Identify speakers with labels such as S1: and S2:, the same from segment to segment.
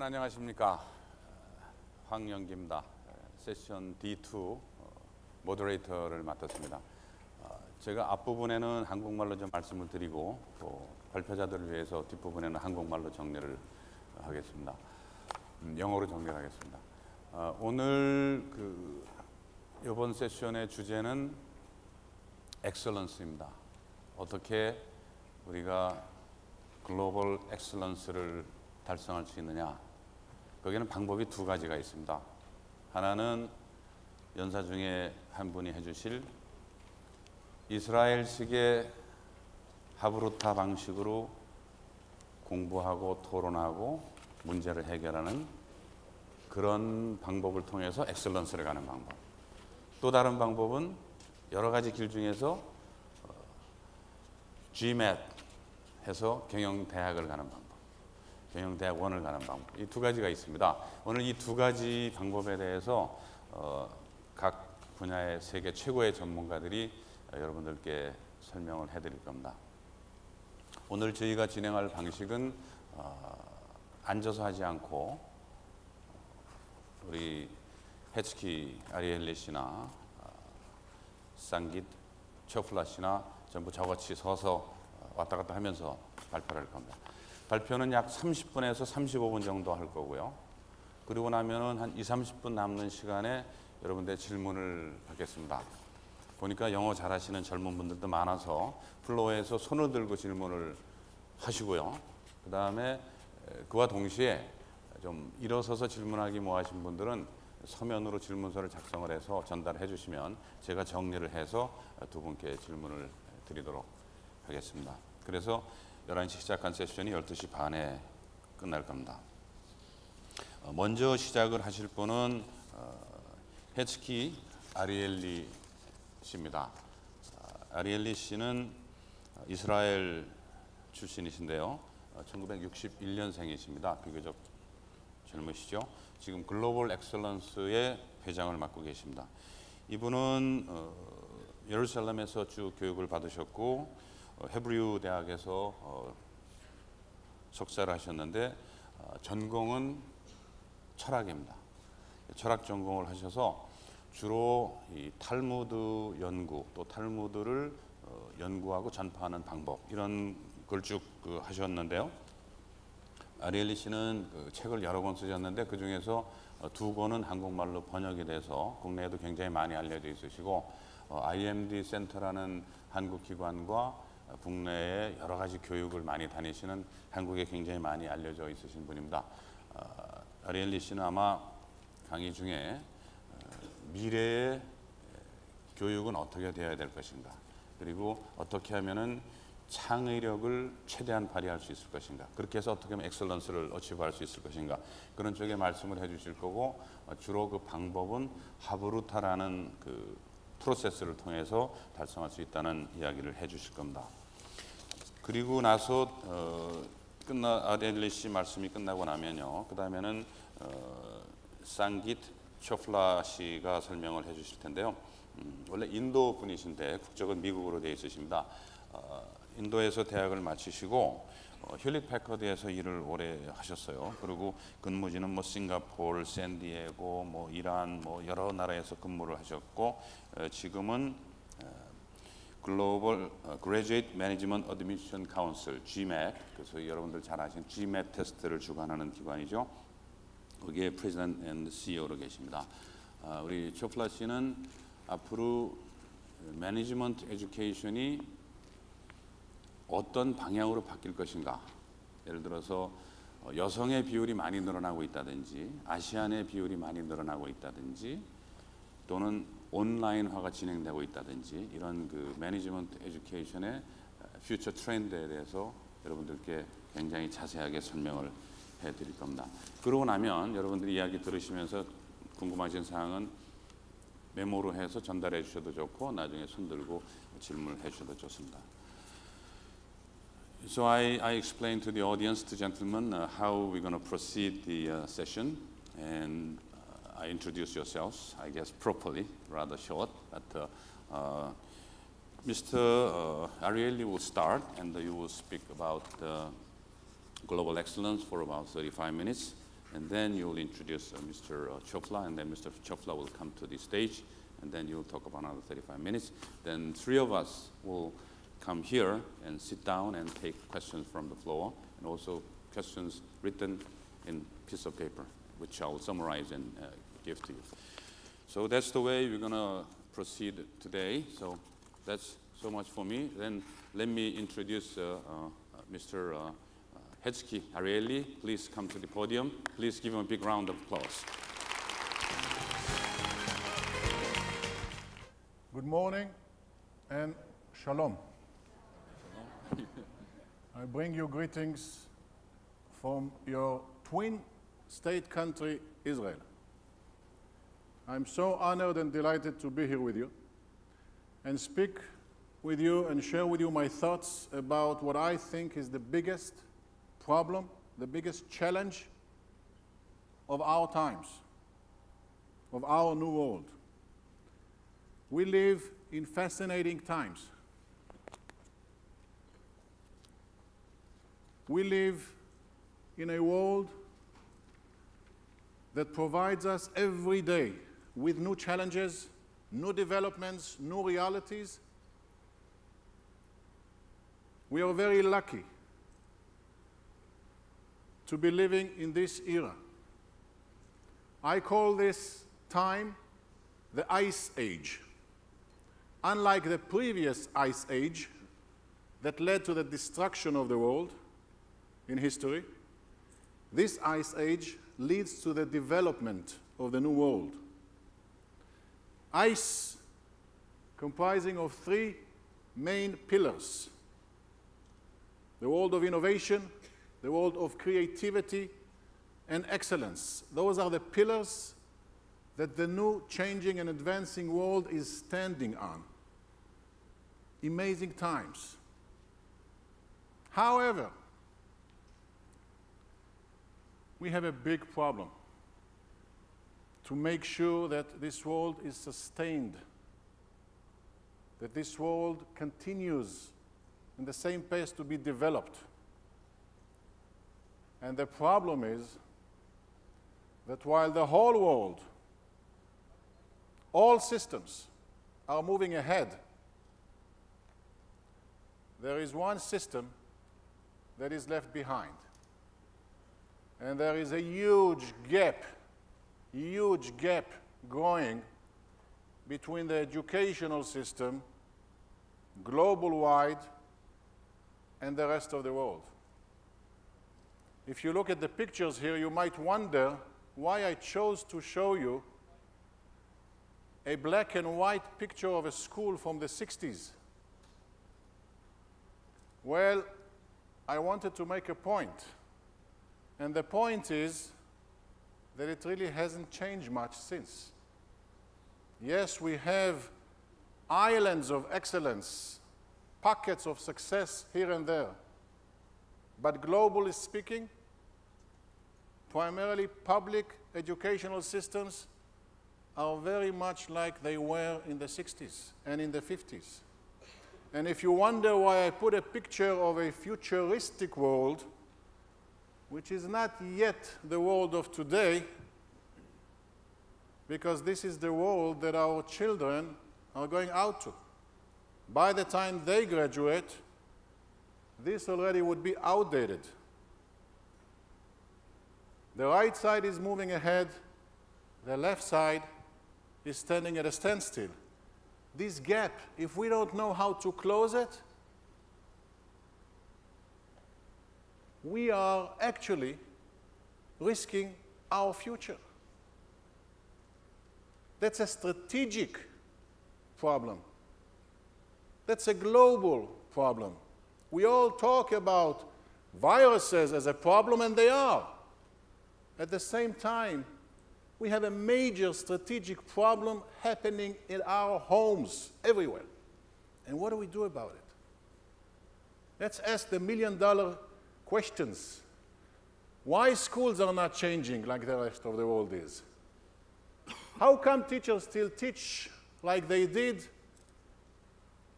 S1: 안녕하십니까. 황영기입니다. 세션 D2 모더레이터를 맡았습니다. 제가 앞부분에는 한국말로 좀 말씀을 드리고 또 발표자들을 위해서 뒷부분에는 한국말로 정리를 하겠습니다. 영어로 정리를 하겠습니다. 오늘 이번 세션의 주제는 엑셀런스입니다. 어떻게 우리가 글로벌 엑셀런스를 달성할 수 있느냐. 거기는 방법이 두 가지가 있습니다. 하나는 연사 중에 한 분이 해주실 이스라엘식의 하브루타 방식으로 공부하고 토론하고 문제를 해결하는 그런 방법을 통해서 엑셀런스를 가는 방법. 또 다른 방법은 여러 가지 길 중에서 GMAT 해서 경영대학을 가는 방법. 경영대학원을 가는 방법. 이 두 가지가 있습니다. 오늘 이 두 가지 방법에 대해서 각 분야의 세계 최고의 전문가들이 여러분들께 설명을 해드릴 겁니다. 오늘 저희가 진행할 방식은 앉아서 하지 않고 우리 헤츠키 아리엘리 씨나 상깃 초플라 씨나 전부 저같이 서서 왔다 갔다 하면서 발표를 할 겁니다. 발표는 약 30분에서 35분 정도 할 거고요. 그리고 나면은 한 20-30분 남는 시간에 여러분들의 질문을 받겠습니다. 보니까 영어 잘하시는 젊은 분들도 많아서 플로어에서 손을 들고 질문을 하시고요. 그 다음에 그와 동시에 좀 일어서서 질문하기 뭐하신 분들은 서면으로 질문서를 작성을 해서 전달해 주시면 제가 정리를 해서 두 분께 질문을 드리도록 하겠습니다. 그래서 11시 시작한 세션이 12시 반에 끝날 겁니다. 먼저 시작을 하실 분은 헤츠키 아리엘리 씨입니다. 아리엘리 씨는 이스라엘 출신이신데요. 1961년생이십니다. 비교적 젊으시죠. 지금 글로벌 엑셀런스의 회장을 맡고 계십니다. 이분은 예루살렘에서 쭉 교육을 받으셨고 헤브리우 대학에서 석사를 하셨는데 전공은 철학입니다. 철학 전공을 하셔서 주로 이 탈무드 연구 또 탈무드를 연구하고 전파하는 방법 이런 걸 쭉 하셨는데요. 아리엘리 씨는 책을 여러 권 쓰셨는데 그 중에서 두 권은 한국말로 번역이 돼서 국내에도 굉장히 많이 알려져 있으시고 IMD 센터라는 한국 기관과 국내에 여러 가지 교육을 많이 다니시는 한국에 굉장히 많이 알려져 있으신 분입니다. 아리엘리 씨는 아마 강의 중에 미래의 교육은 어떻게 되어야 될 것인가, 그리고 어떻게 하면은 창의력을 최대한 발휘할 수 있을 것인가, 그렇게 해서 어떻게 하면 엑셀런스를 어치브할 수 있을 것인가, 그런 쪽에 말씀을 해주실 거고 주로 그 방법은 하브루타라는 그 프로세스를 통해서 달성할 수 있다는 이야기를 해주실 겁니다. 그리고 나서 아리엘리 씨 말씀이 끝나고 나면요, 그 다음에는 상깃 초플라 씨가 설명을 해주실 텐데요. 원래 인도 분이신데 국적은 미국으로 되어 있으십니다. 인도에서 대학을 마치시고 힐릿 패커드에서 일을 오래 하셨어요. 그리고 근무지는 뭐 싱가포르, 샌디에고, 뭐 이란, 뭐 여러 나라에서 근무를 하셨고 지금은 글로벌 그레주에이트 매니지먼트 어드미션 카운슬 GMAT, 그래서 여러분들 잘 아시는 GMAT 테스트를 주관하는 기관이죠. 거기에 프레지던트 앤 CEO로 계십니다. 우리 초플라 씨는 앞으로 매니지먼트 에듀케이션이 어떤 방향으로 바뀔 것인가, 예를 들어서 여성의 비율이 많이 늘어나고 있다든지 아시안의 비율이 많이 늘어나고 있다든지 또는 온라인화가 진행되고 있다든지 이런 그 매니지먼트 에듀케이션의 퓨처 트렌드에 대해서 여러분들께 굉장히 자세하게 설명을 해드릴 겁니다. 그러고 나면 여러분들이 이야기 들으시면서 궁금하신 사항은 메모로 해서 전달해 주셔도 좋고 나중에 손 들고 질문을 해 주셔도 좋습니다. So I explained to the audience, to gentlemen, how we're going to proceed the session, and I introduce yourselves, I guess properly, rather short. But Mr. Arieli will start, and you will speak about global excellence for about 35 minutes. and then you'll introduce Mr. Chopla, and then Mr. Chopla will come to the stage, and then you'll talk about another 35 minutes. Then 3 of us will come here and sit down and take questions from the floor, and also questions written in piece of paper, which I will summarize and give to you. So that's the way we're going to proceed today. So that's so much for me. Then let me introduce Mr. Hezki Arieli. Please come to the podium. Please give him a big round of applause.
S2: Good morning and shalom. I bring you greetings from your twin state country, Israel. I'm so honored and delighted to be here with you and speak with you and share with you my thoughts about what I think is the biggest problem, the biggest challenge of our times, of our new world. We live in fascinating times. We live in a world that provides us every day with new challenges, new developments, new realities. We are very lucky to be living in this era. I call this time the Ice Age. Unlike the previous Ice Age that led to the destruction of the world in history, this Ice Age leads to the development of the new world. Ice comprising of 3 main pillars: the world of innovation, the world of creativity, and excellence. Those are the pillars that the new, changing, and advancing world is standing on. Amazing times. However, we have a big problem to make sure that this world is sustained, that this world continues in the same pace to be developed. And the problem is that while the whole world, all systems are moving ahead, there is one system that is left behind. And there is a huge gap growing between the educational system, global-wide, and the rest of the world. If you look at the pictures here, you might wonder why I chose to show you a black and white picture of a school from the 60s. Well, I wanted to make a point. And the point is that it really hasn't changed much since. Yes, we have islands of excellence, pockets of success here and there. But globally speaking, primarily public educational systems are very much like they were in the 60s and in the 50s. And if you wonder why I put a picture of a futuristic world, which is not yet the world of today, because this is the world that our children are going out to. By the time they graduate, this already would be outdated. The right side is moving ahead, the left side is standing at a standstill. This gap, if we don't know how to close it, we are actually risking our future. That's a strategic problem. That's a global problem. We all talk about viruses as a problem, and they are. At the same time, we have a major strategic problem happening in our homes everywhere. And what do we do about it? Let's ask the million-dollar questions. Why schools are not changing like the rest of the world is? How come teachers still teach like they did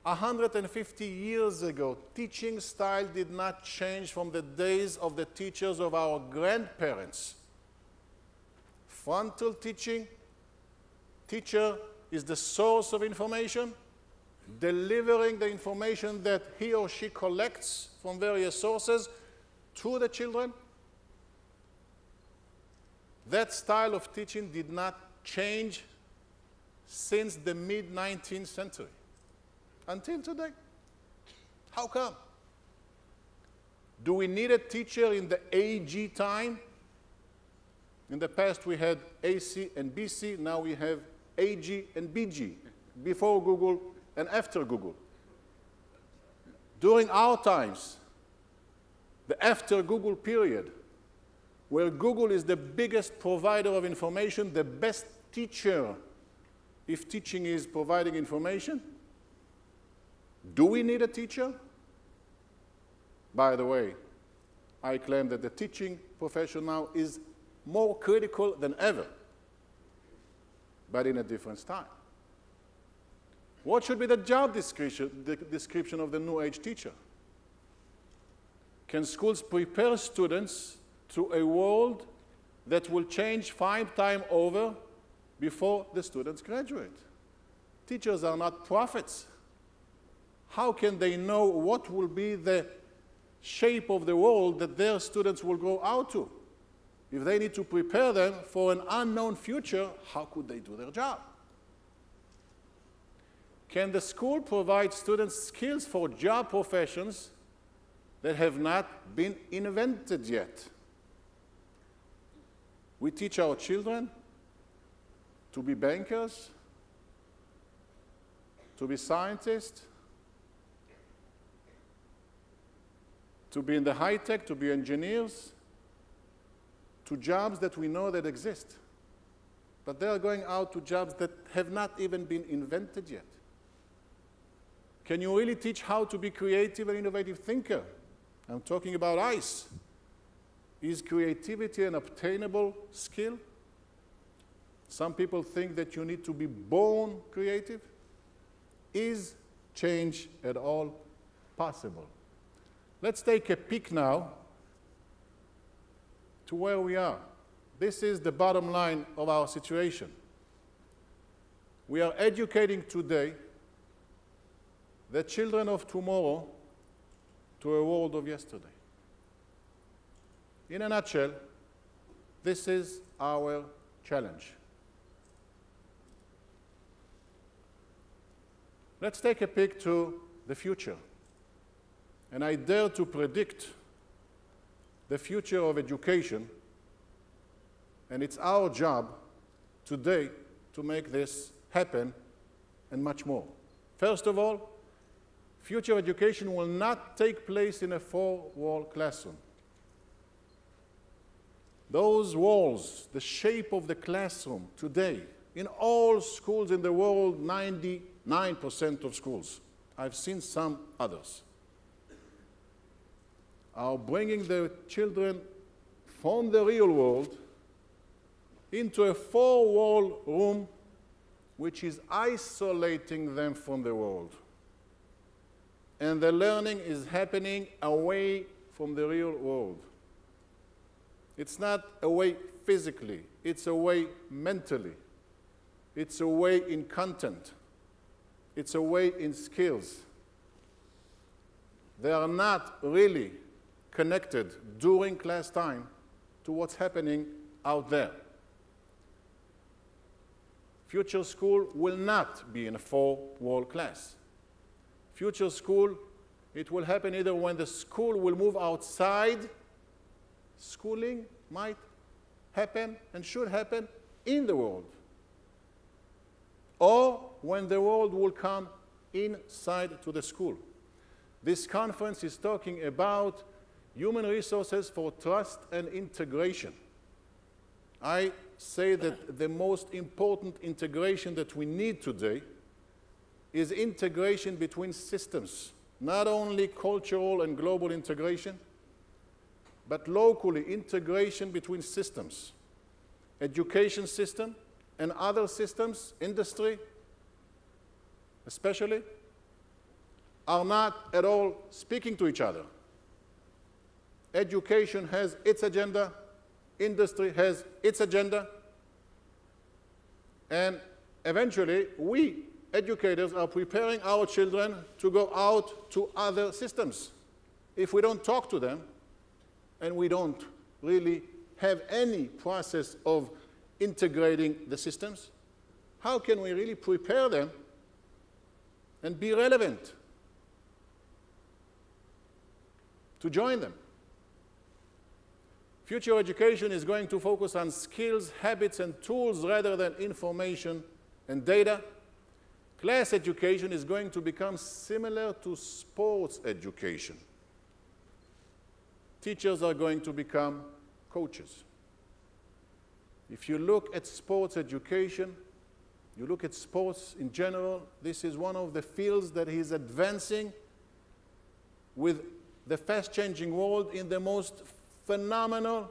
S2: 150 years ago? Teaching style did not change from the days of the teachers of our grandparents. frontal teaching. Teacher is the source of information, delivering the information that he or she collects from various sources to the children. That style of teaching did not change since the mid-19th century until today. How come? Do we need a teacher in the AG time? In the past we had AC and BC, now we have AG and BG, before Google and after Google. During our times, the after Google period, where Google is the biggest provider of information, the best teacher if teaching is providing information, do we need a teacher? By the way, I claim that the teaching profession now is more critical than ever, but in a different style. What should be the job description of the new age teacher? Can schools prepare students to a world that will change 5 times over before the students graduate? Teachers are not prophets. How can they know what will be the shape of the world that their students will grow out to? If they need to prepare them for an unknown future, how could they do their job? Can the school provide students skills for job professions that have not been invented yet? We teach our children to be bankers, to be scientists, to be in the high tech, to be engineers, to jobs that we know that exist. But they are going out to jobs that have not even been invented yet. Can you really teach how to be creative and innovative thinker? I'm talking about ICE. Is creativity an obtainable skill? Some people think that you need to be born creative. Is change at all possible? Let's take a peek now to where we are. This is the bottom line of our situation. We are educating today the children of tomorrow to a world of yesterday. In a nutshell, this is our challenge. Let's take a peek to the future. And I dare to predict the future of education, and it's our job today to make this happen and much more. First of all, future education will not take place in a 4-wall classroom. Those walls, the shape of the classroom today, in all schools in the world, 99% of schools, I've seen some others, are bringing the children from the real world into a 4-wall room which is isolating them from the world. And the learning is happening away from the real world. It's not away physically, it's away mentally. It's away in content. It's away in skills. They are not really connected during class time to what's happening out there. Future school will not be in a 4-wall class. Future school, it will happen either when the school will move outside. Schooling might happen and should happen in the world. Or when the world will come inside to the school. This conference is talking about human resources for trust and integration. I say that the most important integration that we need today is integration between systems, not only cultural and global integration, but locally integration between systems, education system and other systems, industry especially, are not at all speaking to each other. Education has its agenda, industry has its agenda, And eventually, we educators are preparing our children to go out to other systems. If we don't talk to them, and we don't really have any process of integrating the systems, how can we really prepare them and be relevant to join them? Future education is going to focus on skills, habits, and tools rather than information and data. Class education is going to become similar to sports education. Teachers are going to become coaches. If you look at sports education, you look at sports in general, this is one of the fields that is advancing with the fast-changing world in the most phenomenal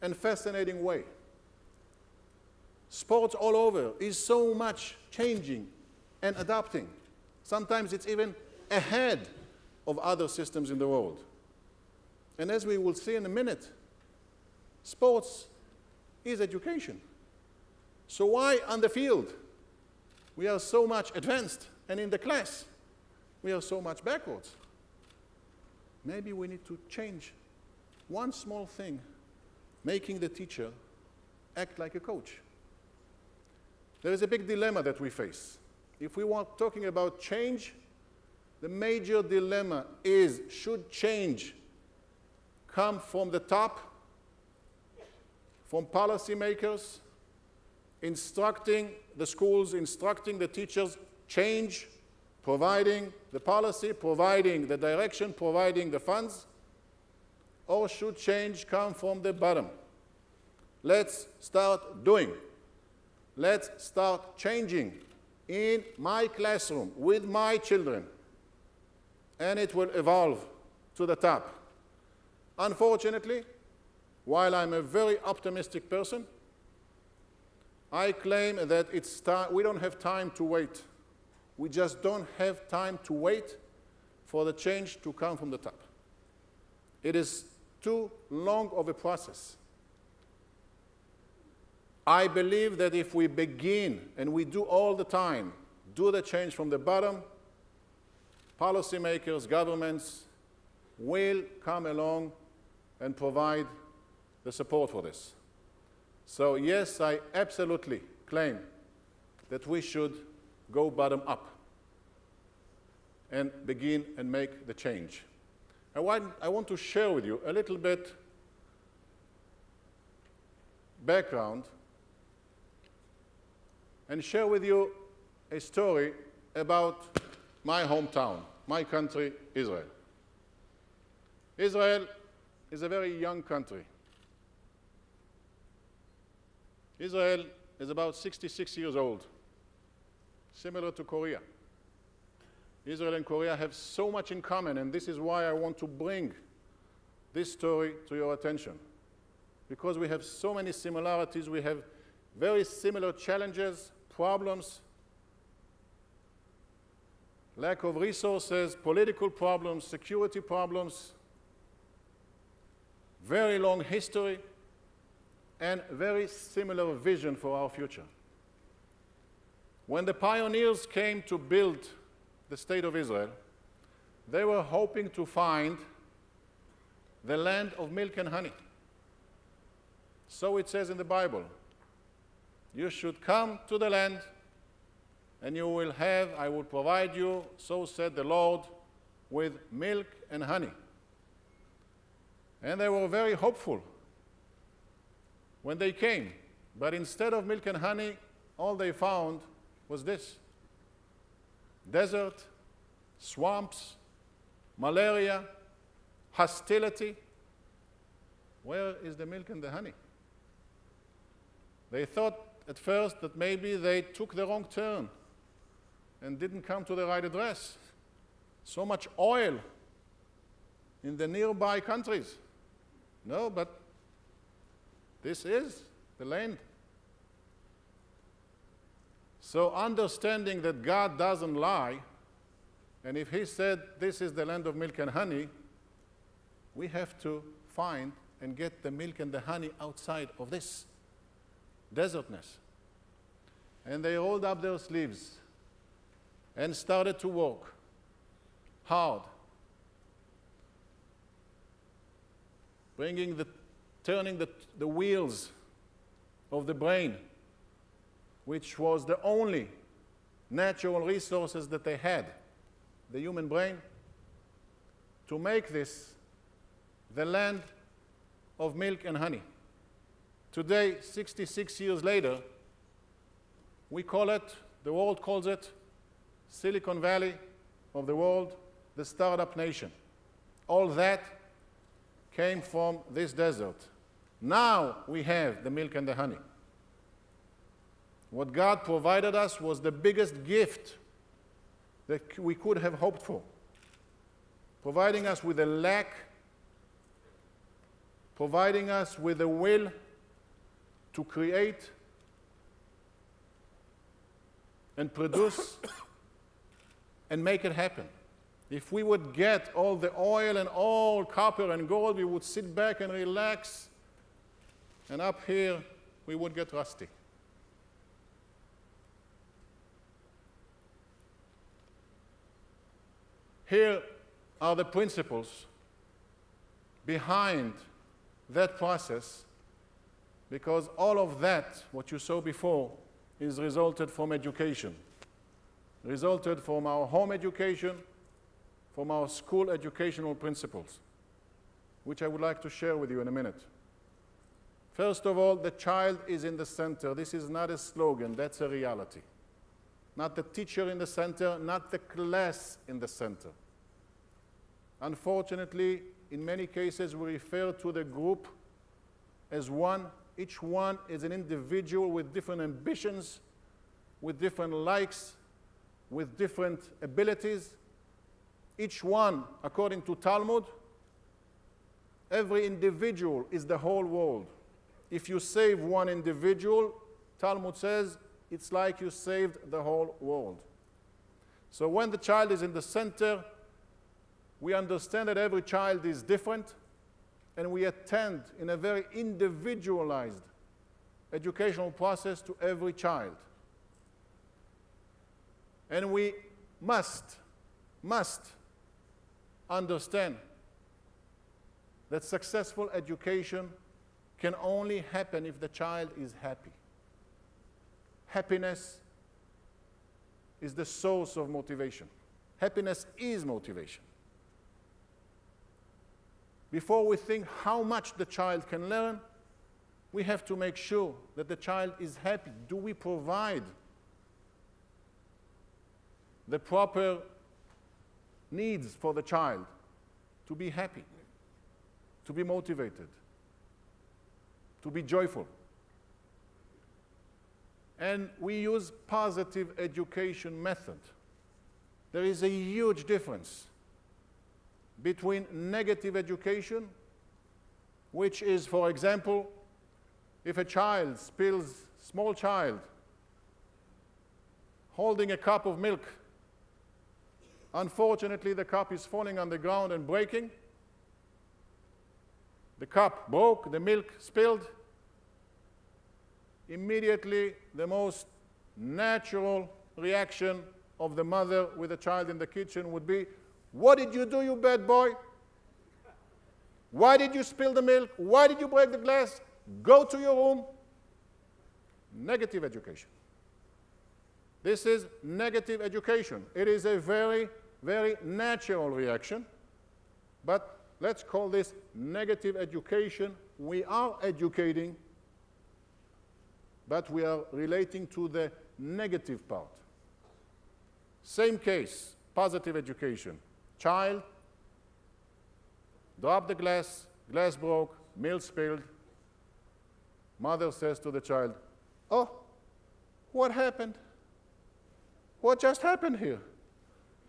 S2: and fascinating way. Sports all over is so much changing and adapting. Sometimes it's even ahead of other systems in the world. And as we will see in a minute, sports is education. So why on the field we are so much advanced, and in the class we are so much backwards? Maybe we need to change one small thing, making the teacher act like a coach. There is a big dilemma that we face. If we want talking about change, the major dilemma is, should change come from the top, from policymakers, instructing the schools, instructing the teachers, change, providing the policy, providing the direction, providing the funds? Or should change come from the bottom? Let's start doing. Let's start changing in my classroom with my children, and it will evolve to the top. Unfortunately, while I'm a very optimistic person, I claim that we don't have time to wait. We just don't have time to wait for the change to come from the top. It is too long of a process. I believe that if we begin, and we do all the time, do the change from the bottom, policymakers, governments will come along and provide the support for this. So yes, I absolutely claim that we should go bottom up and begin and make the change. I want to share with you a little bit background and share with you a story about my hometown, my country, Israel. Israel is a very young country. Israel is about 66 years old, similar to Korea. Israel and Korea have so much in common, and this is why I want to bring this story to your attention. Because we have so many similarities, we have very similar challenges, problems, lack of resources, political problems, security problems, very long history, and very similar vision for our future. When the pioneers came to build the state of Israel, they were hoping to find the land of milk and honey. So it says in the Bible, you should come to the land, and you will have, I will provide you, so said the Lord, with milk and honey. And they were very hopeful when they came. But instead of milk and honey, all they found was this: desert, swamps, malaria, hostility. Where is the milk and the honey? They thought at first that maybe they took the wrong turn and didn't come to the right address. So much oil in the nearby countries. No, but this is the land. So understanding that God doesn't lie, and if he said this is the land of milk and honey, we have to find and get the milk and the honey outside of this desertness. And they rolled up their sleeves and started to work hard, turning the wheels of the brain, which was the only natural resources that they had, the human brain, to make this the land of milk and honey. Today, 66 years later, we call it, the world calls it, Silicon Valley of the world, the startup nation. All that came from this desert. Now we have the milk and the honey. What God provided us was the biggest gift that we could have hoped for, providing us with a lack, providing us with a will to create and produce and make it happen. If we would get all the oil and all copper and gold, we would sit back and relax, and up here we would get rusty. Here are the principles behind that process, because all of that, what you saw before, is resulted from education, resulted from our home education, from our school educational principles, which I would like to share with you in a minute. First of all, the child is in the center. This is not a slogan, that's a reality. Not the teacher in the center, not the class in the center. Unfortunately, in many cases, we refer to the group as one. Each one is an individual with different ambitions, with different likes, with different abilities. Each one, according to Talmud, every individual is the whole world. If you save one individual, Talmud says, it's like you saved the whole world. So when the child is in the center, we understand that every child is different, and we attend in a very individualized educational process to every child. And we must understand that successful education can only happen if the child is happy. Happiness is the source of motivation. Happiness is motivation. Before we think how much the child can learn, we have to make sure that the child is happy. Do we provide the proper needs for the child to be happy, to be motivated, to be joyful? And we use positive education method. There is a huge difference between negative education, which is, for example, if a child spills, small child, holding a cup of milk, unfortunately the cup is falling on the ground and breaking. The cup broke, the milk spilled. Immediately, the most natural reaction of the mother with a child in the kitchen would be, "What did you do, you bad boy? Why did you spill the milk? Why did you break the glass? Go to your room." Negative education. This is negative education. It is a very, very natural reaction, but let's call this negative education. We are educating, but we are relating to the negative part. Same case, positive education. Child, dropped the glass, glass broke, milk spilled. Mother says to the child, "Oh, what happened? What just happened here?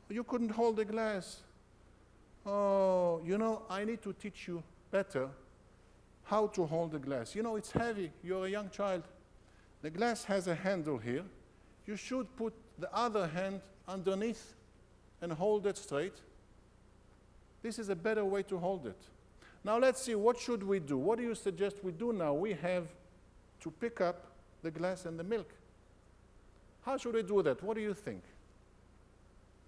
S2: You couldn't hold the glass. Oh, you know, I need to teach you better how to hold the glass. You know, it's heavy. You're a young child. The glass has a handle here. You should put the other hand underneath and hold it straight. This is a better way to hold it. Now let's see, what should we do? What do you suggest we do now? We have to pick up the glass and the milk. How should we do that? What do you think?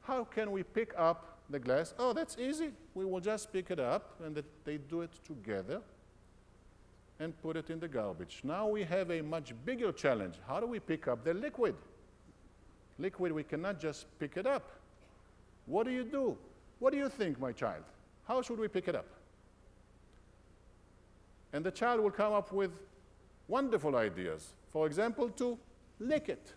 S2: How can we pick up the glass? Oh, that's easy. We will just pick it up, and they do it together and put it in the garbage. Now we have a much bigger challenge. How do we pick up the liquid? Liquid, we cannot just pick it up. What do you do? What do you think, my child? How should we pick it up? And the child will come up with wonderful ideas. For example, to lick it.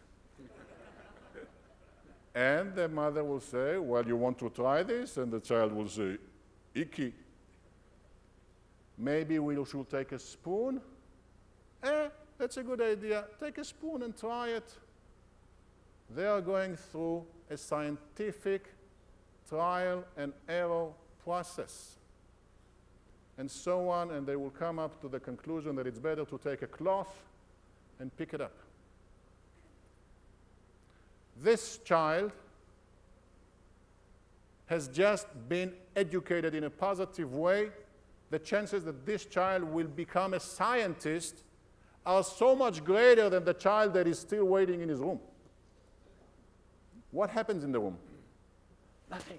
S2: And the mother will say, well, you want to try this? And the child will say, icky. Maybe we should take a spoon. That's a good idea. Take a spoon and try it. They are going through a scientific trial and error process. And so on, and they will come up to the conclusion that it's better to take a cloth and pick it up. This child has just been educated in a positive way. The chances that this child will become a scientist are so much greater than the child that is still waiting in his room. What happens in the room? Nothing.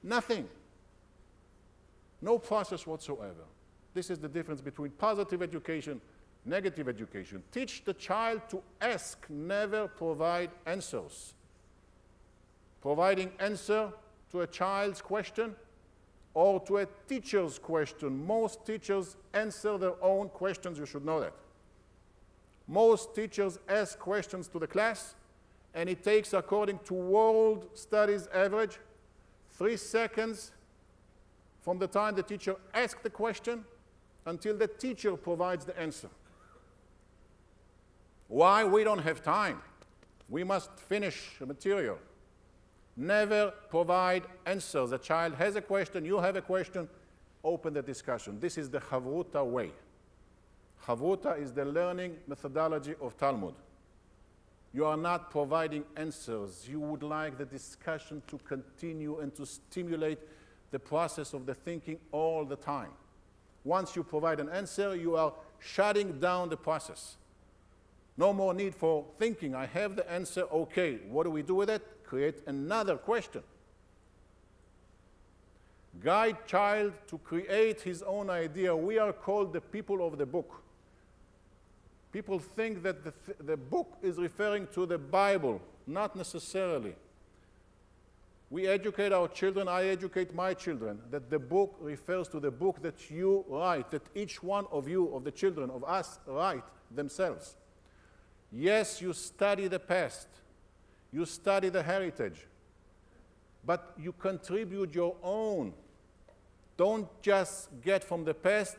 S2: Nothing. No process whatsoever. This is the difference between positive education, negative education. Teach the child to ask, never provide answers. Providing answer to a child's question or to a teacher's question. Most teachers answer their own questions. You should know that. Most teachers ask questions to the class, and it takes, according to world studies average, 3 seconds from the time the teacher asks the question until the teacher provides the answer. Why? We don't have time. We must finish the material. Never provide answers. A child has a question, you have a question, open the discussion. This is the Chavruta way. Chavruta is the learning methodology of Talmud. You are not providing answers. You would like the discussion to continue and to stimulate the process of the thinking all the time. Once you provide an answer, you are shutting down the process. No more need for thinking. I have the answer, okay. What do we do with it? Create another question. Guide child to create his own idea. We are called the people of the book. People think that the book is referring to the Bible. Not necessarily. We educate our children, I educate my children, that the book refers to the book that you write, that each one of you, of the children, of us, write themselves. Yes, you study the past. You study the heritage. But you contribute your own. Don't just get from the past.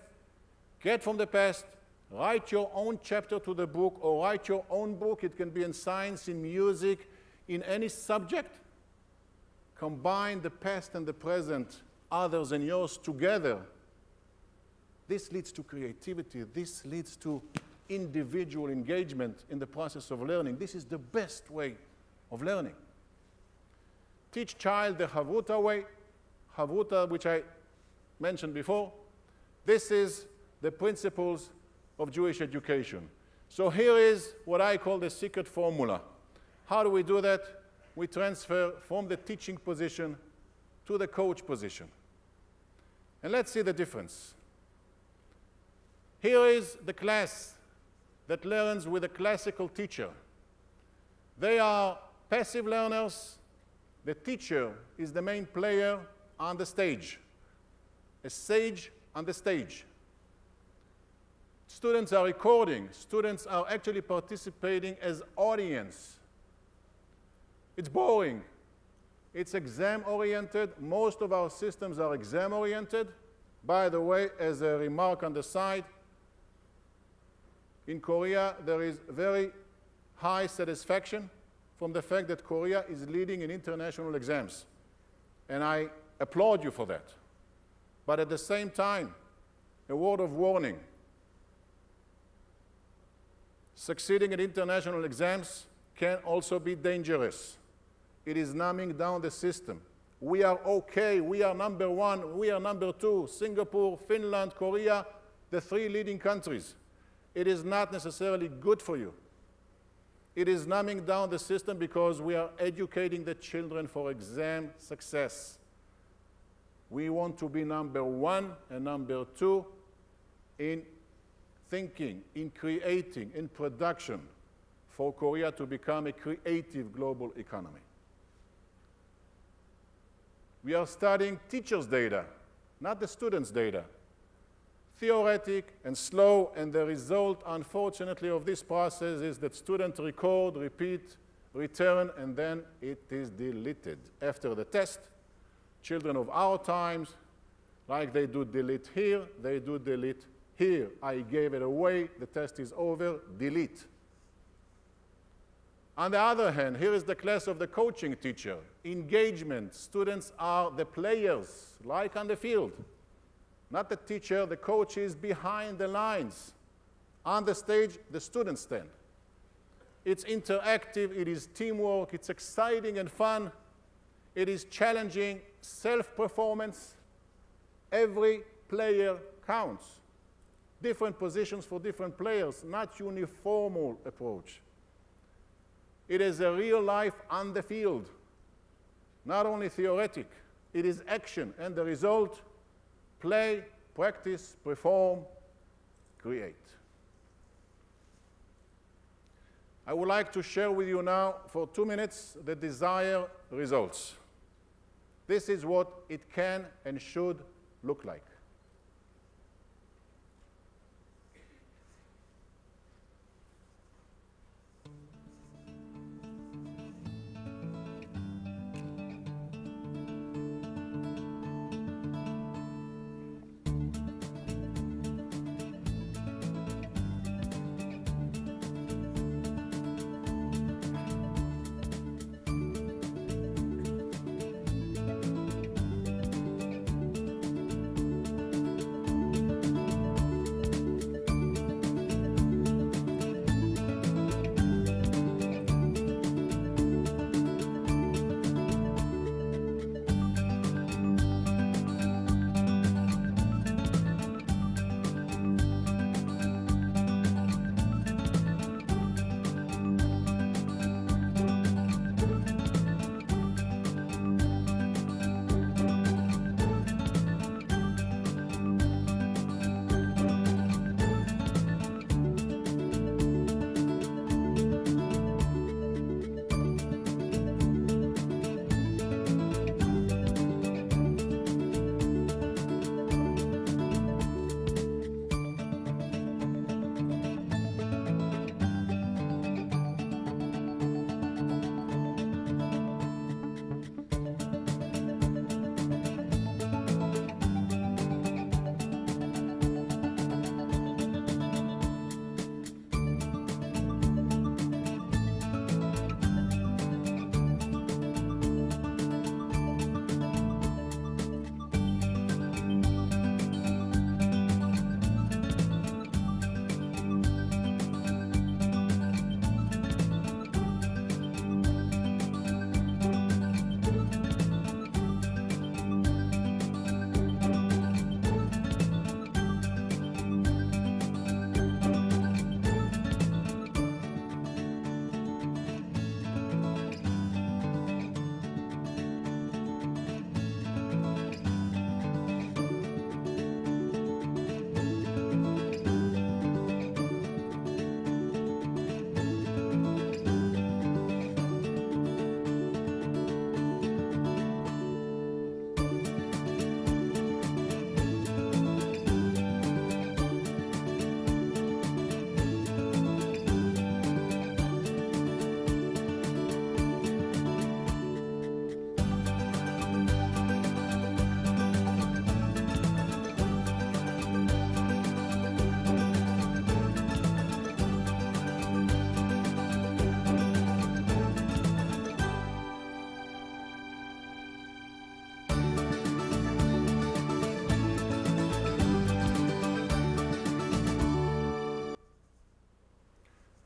S2: Get from the past. Write your own chapter to the book, or write your own book. It can be in science, in music, in any subject. Combine the past and the present, others and yours together. This leads to creativity. This leads to individual engagement in the process of learning. This is the best way of learning. Teach child the Chavruta way. Chavruta, which I mentioned before. This is the principles of Jewish education. So here is what I call the secret formula. How do we do that? We transfer from the teaching position to the coach position. And let's see the difference. Here is the class that learns with a classical teacher. They are passive learners. The teacher is the main player on the stage, a sage on the stage. Students are recording. Students are actually participating as audience. It's boring. It's exam-oriented. Most of our systems are exam-oriented. By the way, as a remark on the side, in Korea, there is very high satisfaction from the fact that Korea is leading in international exams. And I applaud you for that. But at the same time, a word of warning. Succeeding in international exams can also be dangerous. It is numbing down the system. We are okay, we are number one, we are number two, Singapore, Finland, Korea, the 3 leading countries. It is not necessarily good for you. It is numbing down the system because we are educating the children for exam success. We want to be number one and number two in thinking, in creating, in production, for Korea to become a creative global economy. We are studying teachers' data, not the students' data. Theoretic and slow, and the result, unfortunately, of this process is that students record, repeat, return, and then it is deleted. After the test, children of our times, like they do delete here, they do delete here. I gave it away, the test is over, delete. On the other hand, here is the class of the coaching teacher. Engagement, students are the players, like on the field. Not the teacher, the coach is behind the lines. On the stage, the students stand. It's interactive, it is teamwork, it's exciting and fun. It is challenging, self-performance. Every player counts. Different positions for different players, not uniform approach. It is a real life on the field, not only theoretic. It is action, and the result, play, practice, perform, create. I would like to share with you now for 2 minutes the desired results. This is what it can and should look like.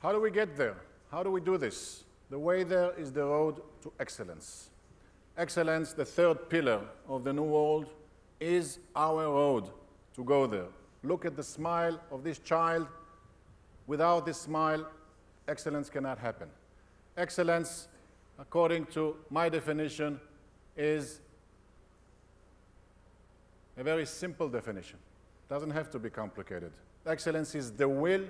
S2: How do we get there? How do we do this? The way there is the road to excellence. Excellence, the third pillar of the New World, is our road to go there. Look at the smile of this child. Without this smile, excellence cannot happen. Excellence, according to my definition, is a very simple definition. It doesn't have to be complicated. Excellence is the will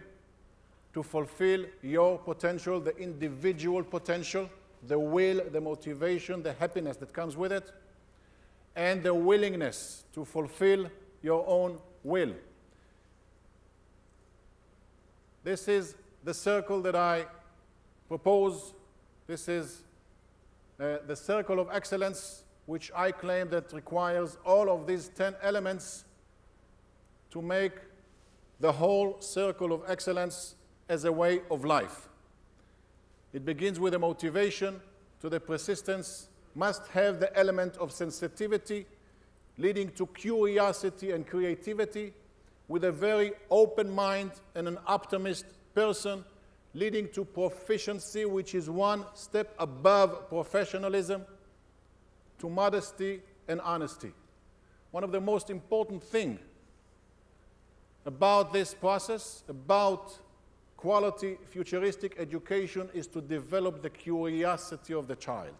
S2: to fulfill your potential, the individual potential, the will, the motivation, the happiness that comes with it, and the willingness to fulfill your own will. This is the circle that I propose. This is the circle of excellence, which I claim that requires all of these 10 elements to make the whole circle of excellence as a way of life. It begins with a motivation to the persistence, must have the element of sensitivity, leading to curiosity and creativity, with a very open mind and an optimist person, leading to proficiency, which is one step above professionalism, to modesty and honesty. One of the most important things about this process, about quality futuristic education, is to develop the curiosity of the child.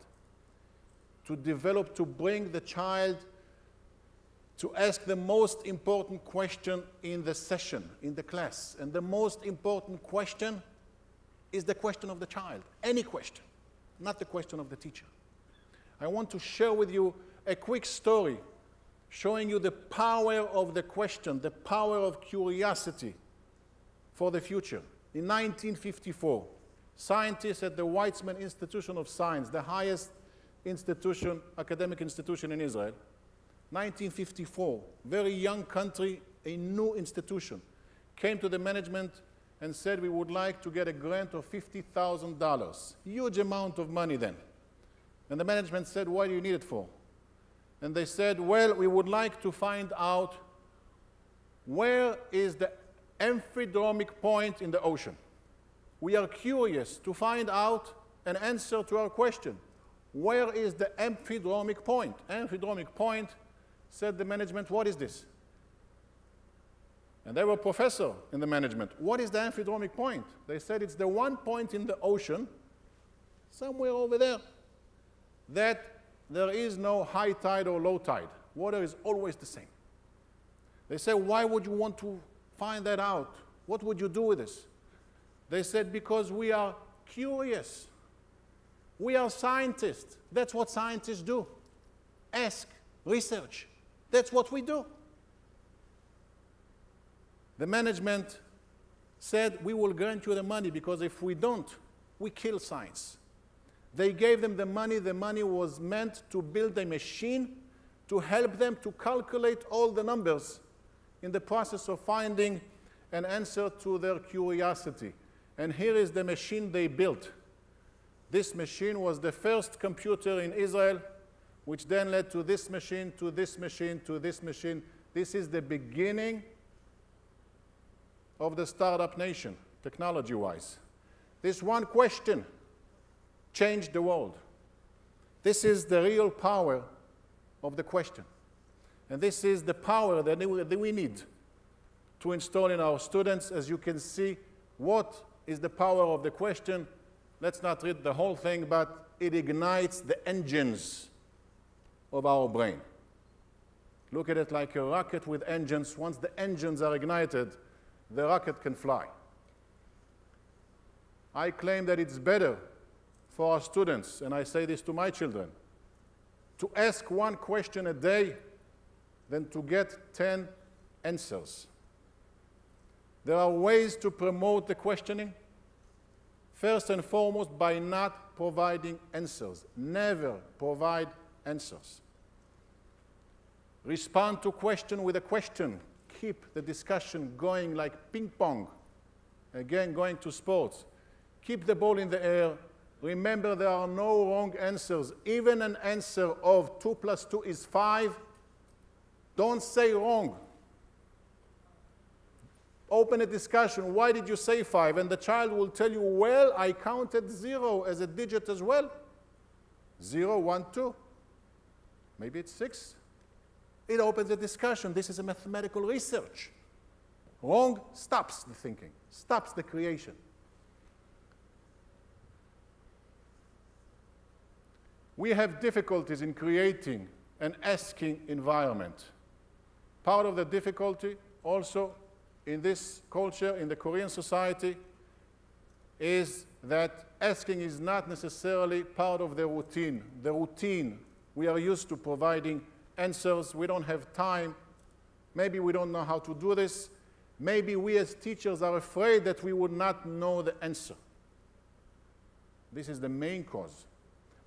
S2: To develop, to bring the child to ask the most important question in the session, in the class. And the most important question is the question of the child. Any question, not the question of the teacher. I want to share with you a quick story showing you the power of the question, the power of curiosity for the future. In 1954, scientists at the Weizmann Institution of Science, the highest institution, academic institution in Israel, 1954, very young country, a new institution, came to the management and said, we would like to get a grant of $50,000. Huge amount of money then. And the management said, what do you need it for? And they said, well, we would like to find out where is the amphidromic point in the ocean. We are curious to find out an answer to our question. Where is the amphidromic point? Amphidromic point, said the management, what is this? And they were a professor in the management. What is the amphidromic point? They said it's the one point in the ocean, somewhere over there, that there is no high tide or low tide. Water is always the same. They said, why would you want to find that out? What would you do with this? They said, because we are curious. We are scientists. That's what scientists do. Ask, research. That's what we do. The management said, we will grant you the money, because if we don't, we kill science. They gave them the money. The money was meant to build a machine to help them to calculate all the numbers in the process of finding an answer to their curiosity. And here is the machine they built. This machine was the first computer in Israel, which then led to this machine, to this machine, to this machine. This is the beginning of the startup nation, technology-wise. This one question changed the world. This is the real power of the question. And this is the power that we need to install in our students. As you can see, what is the power of the question? Let's not read the whole thing, but it ignites the engines of our brain. Look at it like a rocket with engines. Once the engines are ignited, the rocket can fly. I claim that it's better for our students, and I say this to my children, to ask one question a day than to get 10 answers. There are ways to promote the questioning. First and foremost, by not providing answers. Never provide answers. Respond to question with a question. Keep the discussion going like ping pong. Again, going to sports. Keep the ball in the air. Remember, there are no wrong answers. Even an answer of 2 + 2 is 5. Don't say wrong. Open a discussion. Why did you say 5? And the child will tell you, well, I counted 0 as a digit as well. 0, 1, 2. Maybe it's 6. It opens a discussion. This is a mathematical research. Wrong stops the thinking, stops the creation. we have difficulties in creating an asking environment. Part of the difficulty also in this culture, in the Korean society, is that asking is not necessarily part of the routine. The routine, we are used to providing answers. We don't have time. Maybe we don't know how to do this. Maybe we as teachers are afraid that we would not know the answer. This is the main cause.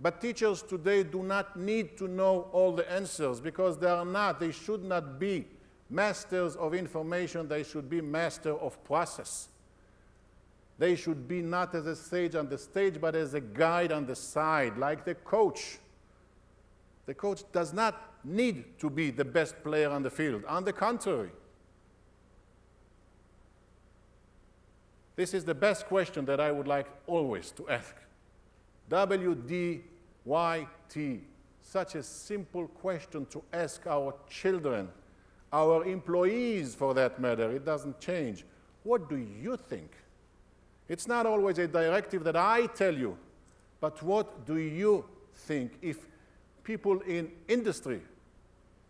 S2: But teachers today do not need to know all the answers because they should not be masters of information, they should be masters of process. They should be not as a sage on the stage, but as a guide on the side, like the coach. The coach does not need to be the best player on the field. On the contrary, this is the best question that I would like always to ask. WDYT, such a simple question to ask our children, our employees for that matter. It doesn't change. What do you think? It's not always a directive that I tell you, but what do you think? If people in industry,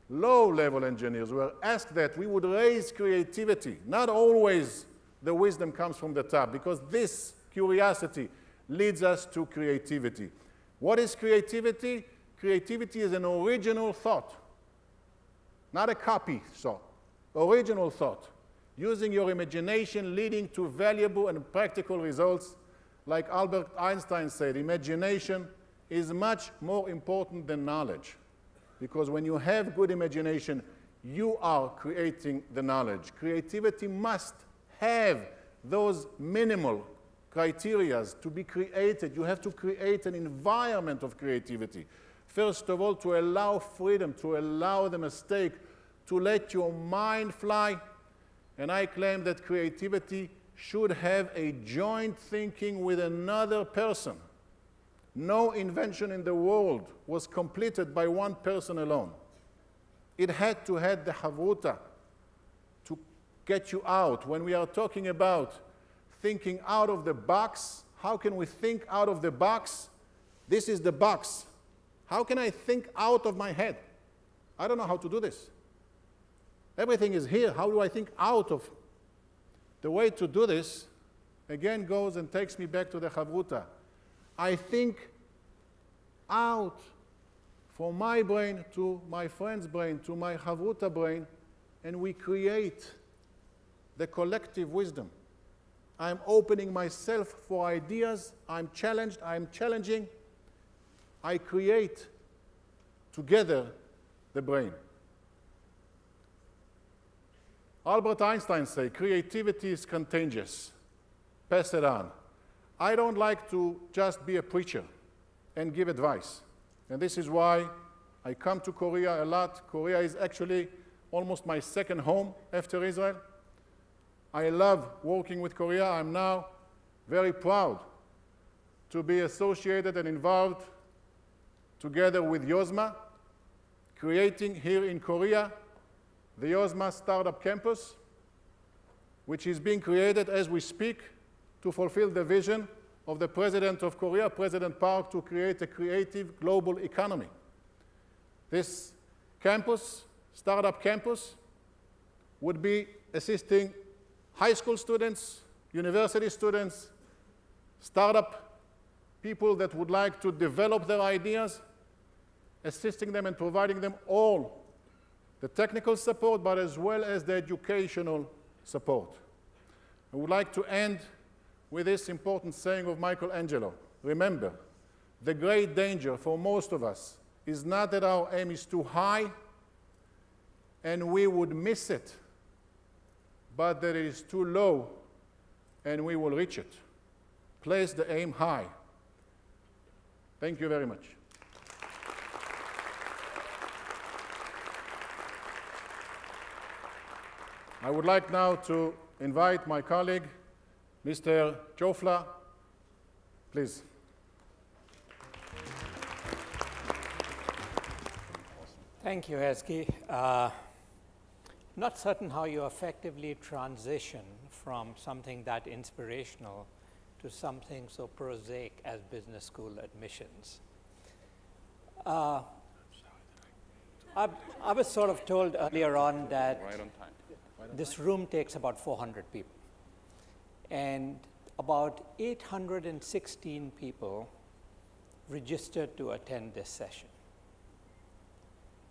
S2: low-level engineers, were asked that, we would raise creativity. Not always the wisdom comes from the top, because this curiosity leads us to creativity. What is creativity? Creativity is an original thought, not a copy thought, original thought, using your imagination leading to valuable and practical results. Like Albert Einstein said, imagination is much more important than knowledge, because when you have good imagination, you are creating the knowledge. Creativity must have those minimal criteria to be created. You have to create an environment of creativity. First of all, to allow freedom, to allow the mistake, to let your mind fly. And I claim that creativity should have a joint thinking with another person. No invention in the world was completed by one person alone. It had to have the havruta to get you out. When we are talking about thinking out of the box, how can we think out of the box? This is the box. How can I think out of my head? I don't know how to do this. Everything is here. How do I think out of? The way to do this, again, goes and takes me back to the havruta. I think out from my brain to my friend's brain to my havruta brain, and we create the collective wisdom. I'm opening myself for ideas. I'm challenged. I'm challenging. I create together the brain. Albert Einstein said, creativity is contagious. Pass it on. I don't like to just be a preacher and give advice. And this is why I come to Korea a lot. Korea is actually almost my second home after Israel. I love working with Korea. I'm now very proud to be associated and involved together with Yozma, creating here in Korea the Yozma Startup Campus, which is being created as we speak to fulfill the vision of the President of Korea, President Park, to create a creative global economy. This campus, Startup Campus, would be assisting high school students, university students, startup people that would like to develop their ideas, assisting them and providing them all the technical support, but as well as the educational support. I would like to end with this important saying of Michelangelo. Remember, the great danger for most of us is not that our aim is too high and we would miss it, but that it is too low and we will reach it. Place the aim high. Thank you very much. I would like now to invite my colleague, Mr. Jofla. Please.
S3: Thank you, Hezki. Not certain how you effectively transition from something that inspirational to something so prosaic as business school admissions. I was sort of told earlier on that
S1: Right on time.
S3: this room takes about 400 people. And about 816 people registered to attend this session.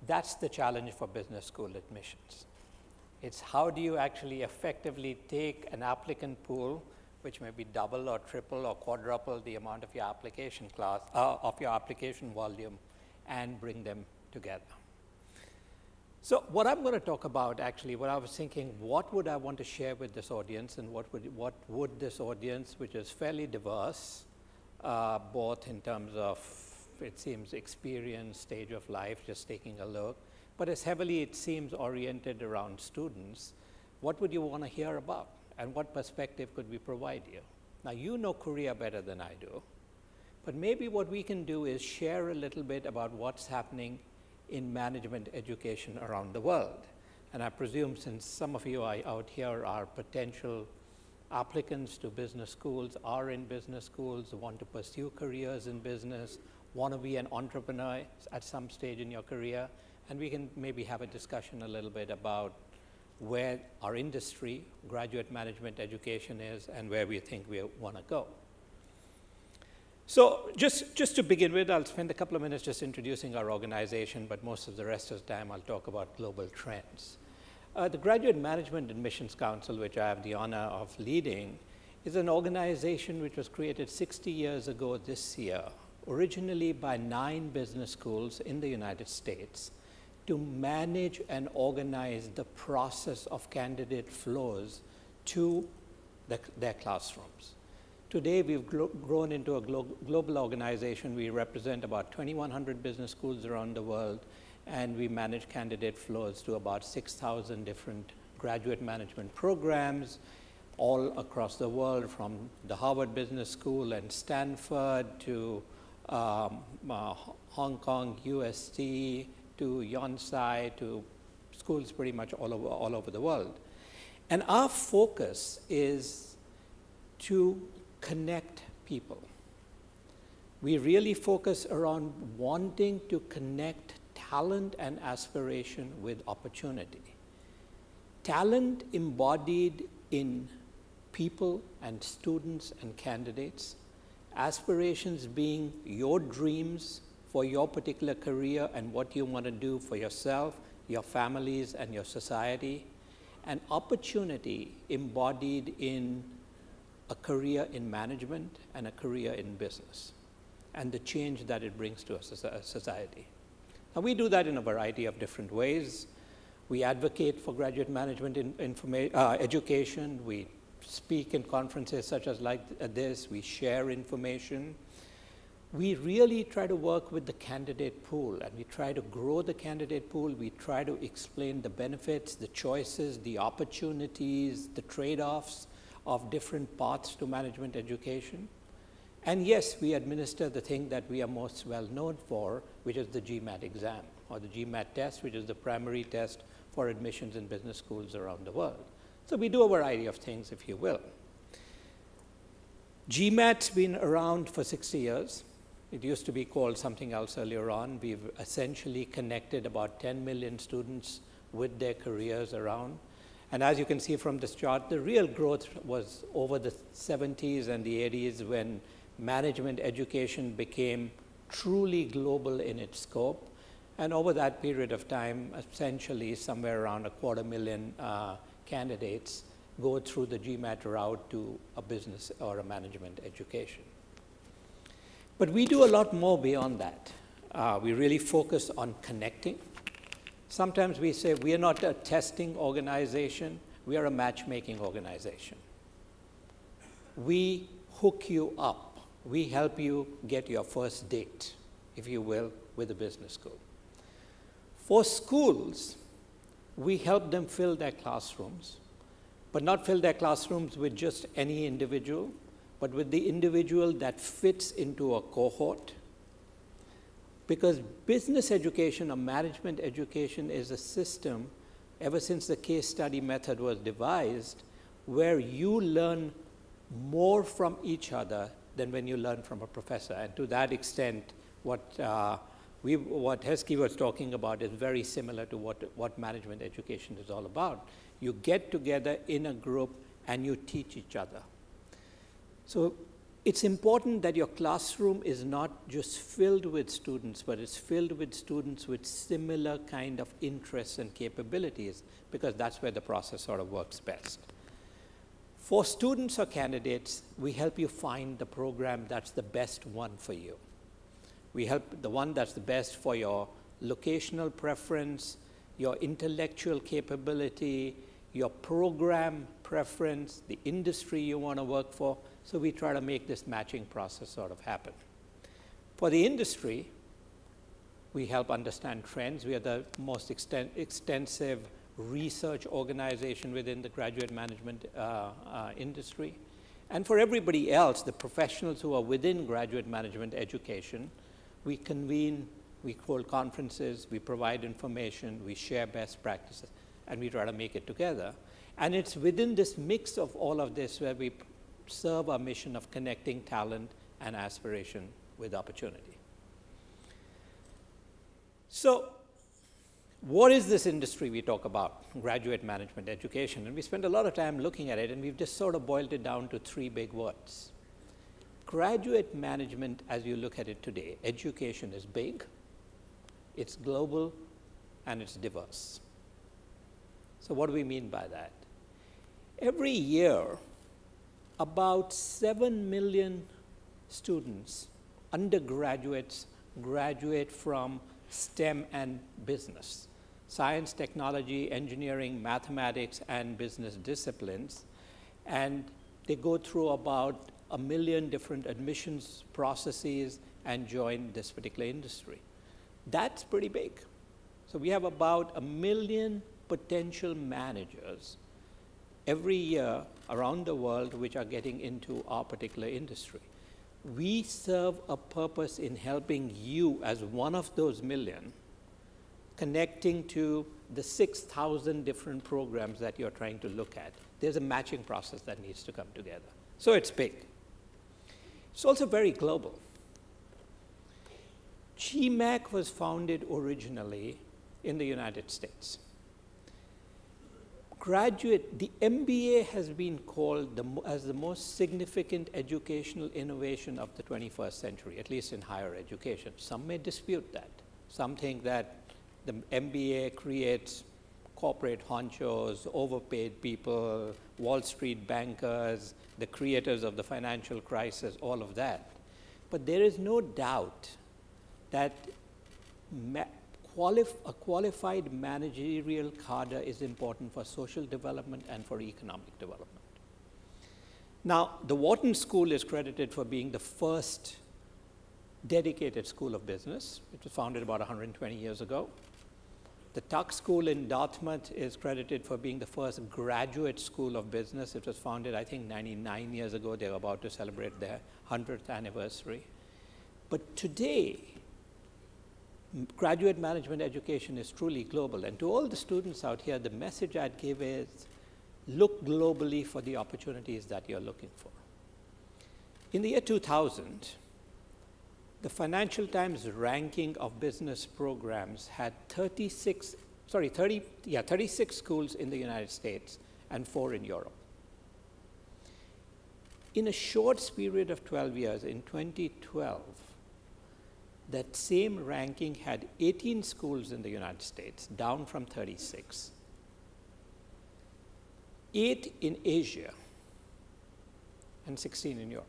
S3: That's the challenge for business school admissions. It's how do you actually effectively take an applicant pool, which may be double or triple or quadruple the amount of your application class, of your application volume, and bring them together. So what I'm going to talk about, actually, what I was thinking, what would I want to share with this audience, and what would this audience, which is fairly diverse, both in terms of, it seems, experience, stage of life, just taking a look, but as heavily, it seems, oriented around students, what would you want to hear about, and what perspective could we provide you? Now, you know Korea better than I do, but maybe what we can do is share a little bit about what's happening in management education around the world. And I presume since some of you out here are potential applicants to business schools, are in business schools, want to pursue careers in business, want to be an entrepreneur at some stage in your career, and we can maybe have a discussion a little bit about where our industry, graduate management education is, and where we think we want to go. So just to begin with, I'll spend a couple of minutes just introducing our organization, but most of the rest of the time I'll talk about global trends. The Graduate Management Admissions Council, which I have the honor of leading, is an organization which was created 60 years ago this year, originally by 9 business schools in the United States, to manage and organize the process of candidate flows to their classrooms. Today, we've grown into a global organization. We represent about 2,100 business schools around the world, and we manage candidate flows to about 6,000 different graduate management programs all across the world, from the Harvard Business School and Stanford to Hong Kong, UST, to Yonsei, to schools pretty much all over the world. And our focus is to connect people. We really focus around wanting to connect talent and aspiration with opportunity. Talent embodied in people and students and candidates, aspirations being your dreams for your particular career and what you want to do for yourself, your families, and your society, and opportunity embodied in a career in management and a career in business, and the change that it brings to a society. Now, we do that in a variety of different ways. We advocate for graduate management education. We speak in conferences such as like this. We share information. We really try to work with the candidate pool, and we try to grow the candidate pool. We try to explain the benefits, the choices, the opportunities, the trade-offs of different paths to management education. And yes, we administer the thing that we are most well known for, which is the GMAT exam, or the GMAT test, which is the primary test for admissions in business schools around the world. So we do a variety of things, if you will. GMAT's been around for 60 years. It used to be called something else earlier on. We've essentially connected about 10 million students with their careers around. And as you can see from this chart, the real growth was over the 70s and the 80s when management education became truly global in its scope. And over that period of time, essentially somewhere around 250,000 candidates go through the GMAT route to a business or a management education. But we do a lot more beyond that. We really focus on connecting. Sometimes we say we are not a testing organization, we are a matchmaking organization. We hook you up. We help you get your first date, if you will, with a business school. For schools, we help them fill their classrooms, but not fill their classrooms with just any individual, but with the individual that fits into a cohort. Because business education or management education is a system, ever since the case study method was devised, where you learn more from each other than when you learn from a professor. And to that extent, what what Hezki was talking about is very similar to what management education is all about. You get together in a group and you teach each other. So it's important that your classroom is not just filled with students, but it's filled with students with similar kind of interests and capabilities, because that's where the process sort of works best. For students or candidates, we help you find the program that's the best one for you. We help the one that's the best for your locational preference, your intellectual capability, your program preference, the industry you want to work for. So we try to make this matching process sort of happen. For the industry, we help understand trends. We are the most extensive research organization within the graduate management industry. And for everybody else, the professionals who are within graduate management education, we convene, we hold conferences, we provide information, we share best practices, and we try to make it together. And it's within this mix of all of this where we serve our mission of connecting talent and aspiration with opportunity. So what is this industry we talk about? Graduate management education. And we spend a lot of time looking at it, and we've just sort of boiled it down to three big words. Graduate management, as you look at it today, education is big, it's global, and it's diverse. So what do we mean by that? Every year, about 7 million students, undergraduates, graduate from STEM and business, science, technology, engineering, mathematics, and business disciplines. And they go through about 1 million different admissions processes and join this particular industry. That's pretty big. So we have about 1 million potential managers every year around the world which are getting into our particular industry. We serve a purpose in helping you as one of those million, connecting to the 6,000 different programs that you're trying to look at. There's a matching process that needs to come together. So it's big. It's also very global. GMAC was founded originally in the United States. The MBA has been called as the most significant educational innovation of the 21st century, at least in higher education. Some may dispute that. Some think that the MBA creates corporate honchos, overpaid people, Wall Street bankers, the creators of the financial crisis, all of that. But there is no doubt that a qualified managerial cadre is important for social development and for economic development. Now, the Wharton School is credited for being the first dedicated school of business. It was founded about 120 years ago. The Tuck School in Dartmouth is credited for being the first graduate school of business. It was founded, I think, 99 years ago. They're about to celebrate their 100th anniversary. But today, graduate management education is truly global. And to all the students out here, the message I'd give is, look globally for the opportunities that you're looking for. In the year 2000, the Financial Times ranking of business programs had 36 schools in the United States and 4 in Europe. In a short period of 12 years, in 2012, that same ranking had 18 schools in the United States, down from 36, 8 in Asia, and 16 in Europe.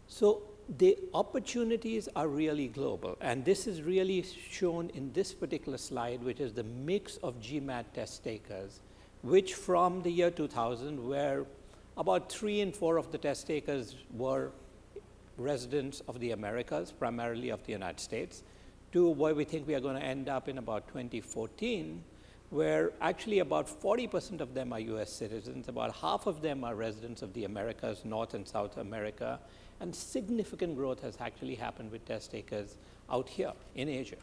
S3: So the opportunities are really global, and this is really shown in this particular slide, which is the mix of GMAT test takers, which from the year 2000, where about 3 in 4 of the test takers were residents of the Americas, primarily of the United States, to where we think we are going to end up in about 2014, where actually about 40% of them are US citizens, about half of them are residents of the Americas, North and South America, and significant growth has actually happened with test takers out here in Asia.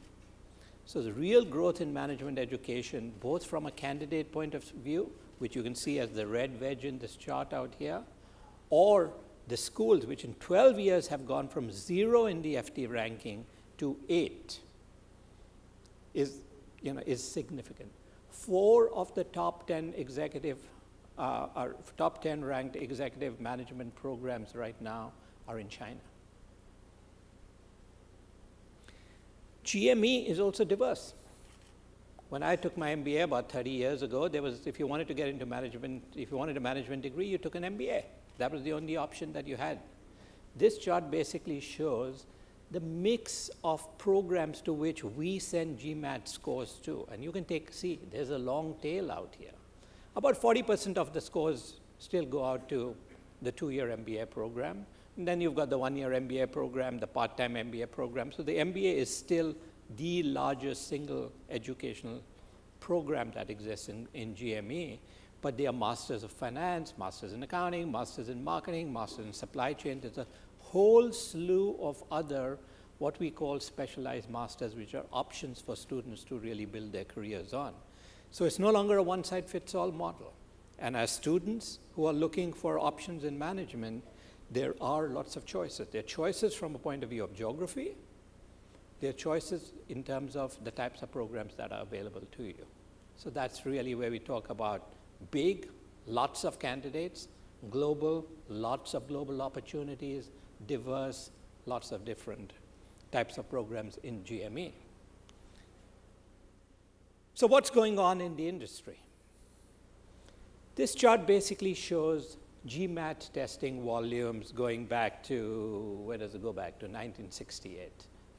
S3: So the real growth in management education, both from a candidate point of view, which you can see as the red wedge in this chart out here, or the schools which in 12 years have gone from 0 in the FT ranking to 8 is, is significant. 4 of the top 10 top 10 ranked executive management programs right now are in China. GME is also diverse. When I took my MBA about 30 years ago, there was, if you wanted to get into management, if you wanted a management degree, you took an MBA. That was the only option that you had. This chart basically shows the mix of programs to which we send GMAT scores to. And you can see, there's a long tail out here. About 40% of the scores still go out to the 2-year MBA program. And then you've got the 1-year MBA program, the part-time MBA program. So the MBA is still the largest single educational program that exists in GME. But they are masters of finance, masters in accounting, masters in marketing, masters in supply chain. There's a whole slew of other what we call specialized masters, which are options for students to really build their careers on. So it's no longer a one-size-fits-all model. And as students who are looking for options in management, there are lots of choices. There are choices from a point of view of geography. There are choices in terms of the types of programs that are available to you. So that's really where we talk about big, lots of candidates, global, lots of global opportunities, diverse, lots of different types of programs in GME. So what's going on in the industry? This chart basically shows GMAT testing volumes going back to, where does it go back to? 1968.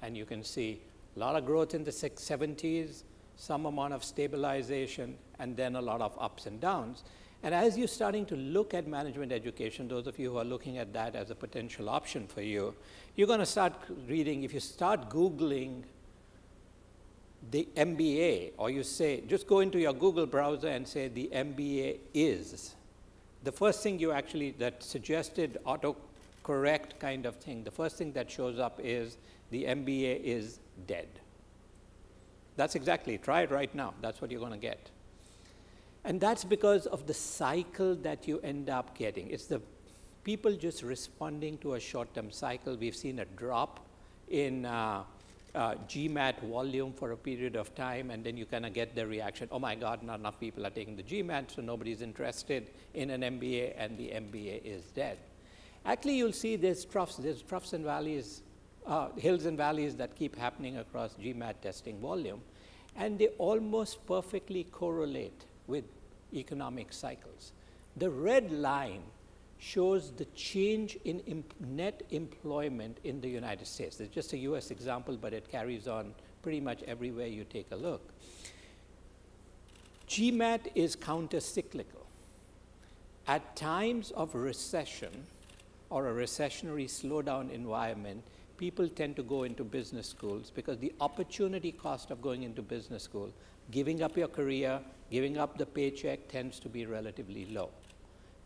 S3: And you can see a lot of growth in the 70s, some amount of stabilization, and then a lot of ups and downs. And as you're starting to look at management education, those of you who are looking at that as a potential option for you, you're going to start reading, if you start Googling the MBA, or you say, just go into your Google browser and say the MBA is, the first thing you actually, that suggested autocorrect kind of thing, the first thing that shows up is the MBA is dead. That's exactly, try it right now. That's what you're going to get. And that's because of the cycle that you end up getting. It's the people just responding to a short-term cycle. We've seen a drop in GMAT volume for a period of time, and then you kind of get the reaction, oh my God, not enough people are taking the GMAT, so nobody's interested in an MBA, and the MBA is dead. Actually, you'll see there's troughs and valleys, hills and valleys that keep happening across GMAT testing volume, and they almost perfectly correlate with economic cycles. The red line shows the change in net employment in the United States. It's just a US example, but it carries on pretty much everywhere you take a look. GMAT is counter-cyclical. At times of recession or a recessionary slowdown environment, people tend to go into business schools because the opportunity cost of going into business school, giving up your career, giving up the paycheck, tends to be relatively low.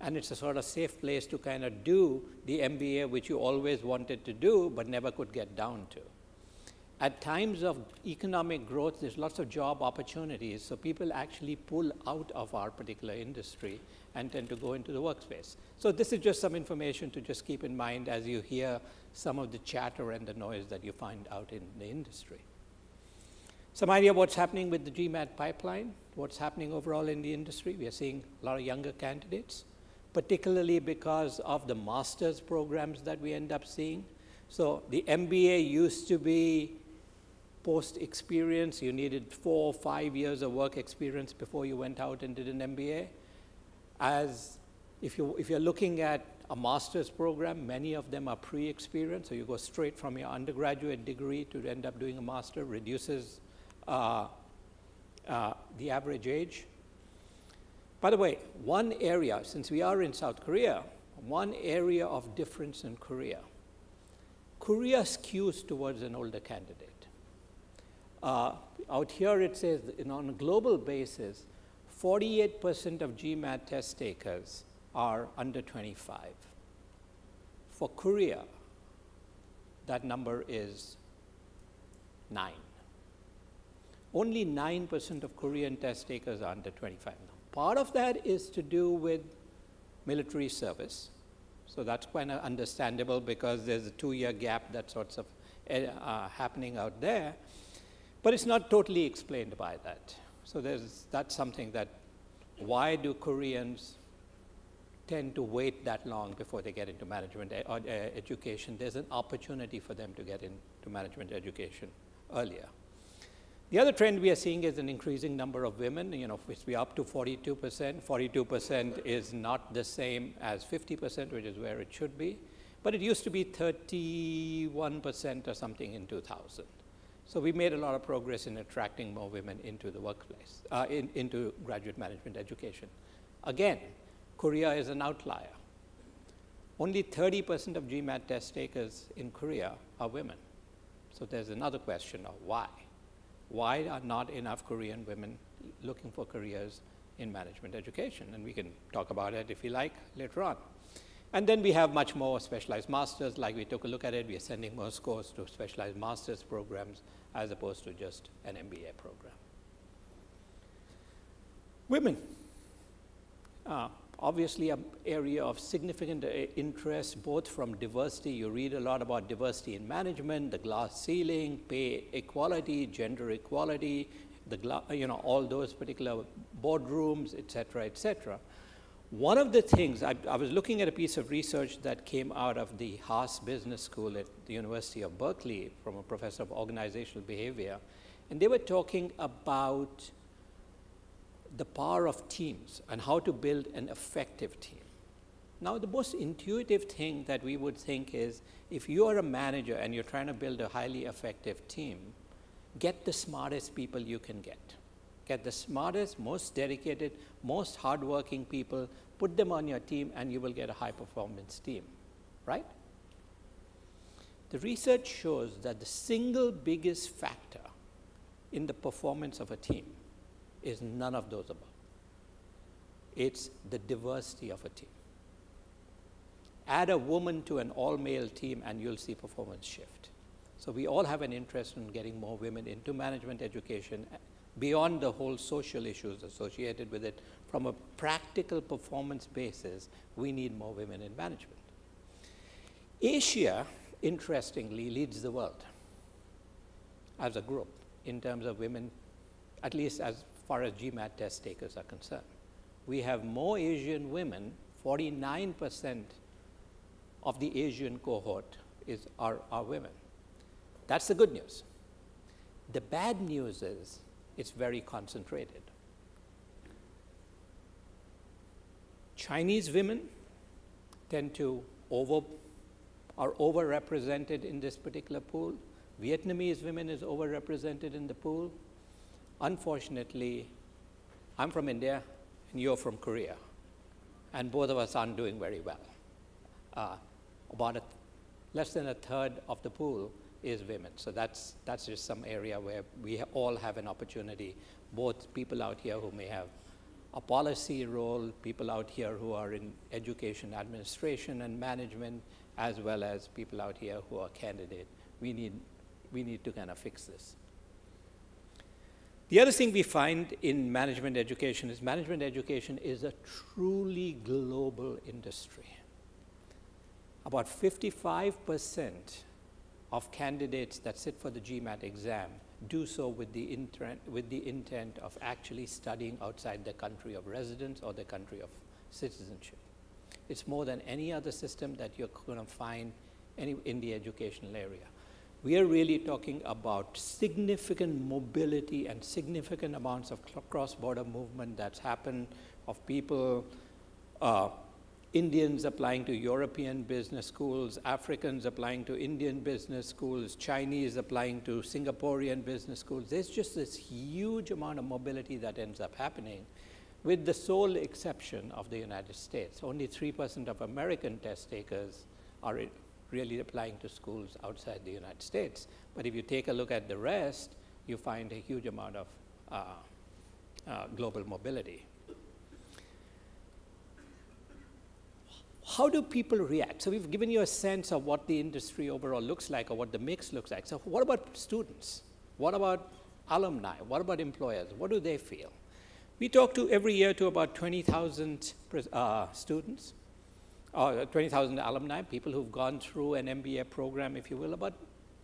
S3: And it's a sort of safe place to kind of do the MBA, which you always wanted to do, but never could get down to. At times of economic growth, there's lots of job opportunities, so people actually pull out of our particular industry and tend to go into the workspace. So this is just some information to just keep in mind as you hear some of the chatter and the noise that you find out in the industry. Some idea of what's happening with the GMAT pipeline, what's happening overall in the industry. We are seeing a lot of younger candidates, particularly because of the master's programs that we end up seeing. So the MBA used to be post-experience. You needed 4 or 5 years of work experience before you went out and did an MBA. As if you're looking at a master's program, many of them are pre-experience, so you go straight from your undergraduate degree to end up doing a master, reduces the average age. By the way, one area, since we are in South Korea, one area of difference in Korea. Korea skews towards an older candidate. Out here it says, on a global basis, 48% of GMAT test takers are under 25. For Korea, that number is 9. Only 9% of Korean test takers are under 25. Part of that is to do with military service. So that's quite understandable because there's a 2-year gap that sorts of happening out there, but it's not totally explained by that. So that's something that, why do Koreans tend to wait that long before they get into management education? There's an opportunity for them to get into management education earlier. The other trend we are seeing is an increasing number of women. You know, we're up to 42%. 42% is not the same as 50%, which is where it should be. But it used to be 31% or something in 2000. So we made a lot of progress in attracting more women into the workplace, into graduate management education. Again, Korea is an outlier. Only 30% of GMAT test takers in Korea are women. So there's another question of why. Why are not enough Korean women looking for careers in management education? And we can talk about it, if you like, later on. And then we have much more specialized masters. Like we took a look at it, we are sending more scores to specialized masters programs as opposed to just an MBA program. Women. Obviously, an area of significant interest, both from diversity. You read a lot about diversity in management, the glass ceiling, pay equality, gender equality, all those particular boardrooms, et cetera, et cetera. One of the things, I was looking at a piece of research that came out of the Haas Business School at the University of Berkeley from a professor of organizational behavior, and they were talking about the power of teams and how to build an effective team. Now, the most intuitive thing that we would think is, if you are a manager and you're trying to build a highly effective team, get the smartest people you can get. Get the smartest, most dedicated, most hardworking people, put them on your team, and you will get a high-performance team, right? The research shows that the single biggest factor in the performance of a team is none of those above. It's the diversity of a team. Add a woman to an all-male team and you'll see performance shift. So we all have an interest in getting more women into management education beyond the whole social issues associated with it. From a practical performance basis, we need more women in management. Asia, interestingly, leads the world as a group in terms of women, at least as far as GMAT test takers are concerned. We have more Asian women. 49% of the Asian cohort are women. That's the good news. The bad news is it's very concentrated. Chinese women are overrepresented in this particular pool. Vietnamese women is overrepresented in the pool. Unfortunately, I'm from India and you're from Korea, and both of us aren't doing very well. Less than a third of the pool is women. So that's just some area where we all have an opportunity, both people out here who may have a policy role, people out here who are in education administration and management, as well as people out here who are candidate. We need to kind of fix this. The other thing we find in management education is a truly global industry. About 55% of candidates that sit for the GMAT exam do so with the intent of actually studying outside their country of residence or their country of citizenship. It's more than any other system that you're going to find in the educational area. We are really talking about significant mobility and significant amounts of cross-border movement that's happened of people, Indians applying to European business schools, Africans applying to Indian business schools, Chinese applying to Singaporean business schools. There's just this huge amount of mobility that ends up happening, with the sole exception of the United States. Only 3% of American test takers are really applying to schools outside the United States. But if you take a look at the rest, you find a huge amount of global mobility. How do people react? So we've given you a sense of what the industry overall looks like, or what the mix looks like. So what about students? What about alumni? What about employers? What do they feel? We talk every year to about 20,000 students, 20,000 alumni, people who've gone through an MBA program, if you will. About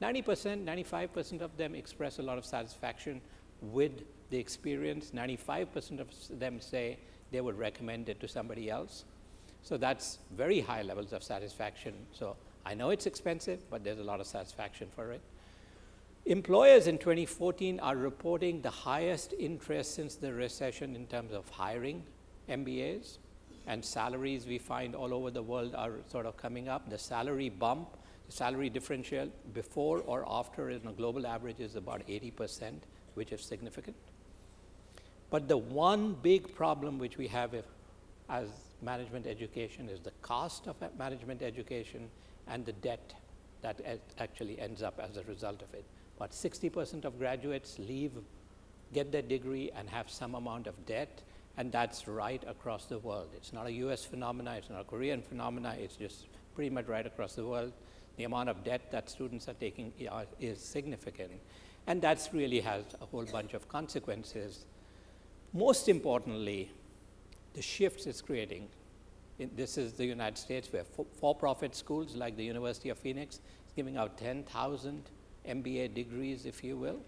S3: 90%, 95% of them express a lot of satisfaction with the experience. 95% of them say they would recommend it to somebody else. So that's very high levels of satisfaction. So I know it's expensive, but there's a lot of satisfaction for it. Employers in 2014 are reporting the highest interest since the recession in terms of hiring MBAs, and salaries we find all over the world are sort of coming up. The salary bump, the salary differential before or after in a global average is about 80%, which is significant. But the one big problem which we have as management education is the cost of management education and the debt that actually ends up as a result of it. About 60% of graduates leave, get their degree, and have some amount of debt, and that's right across the world. It's not a US phenomena, it's not a Korean phenomena, it's just pretty much right across the world. The amount of debt that students are taking is significant, and that really has a whole bunch of consequences. Most importantly, the shifts it's creating. This is the United States, where for-profit schools like the University of Phoenix is giving out 10,000 MBA degrees, if you will,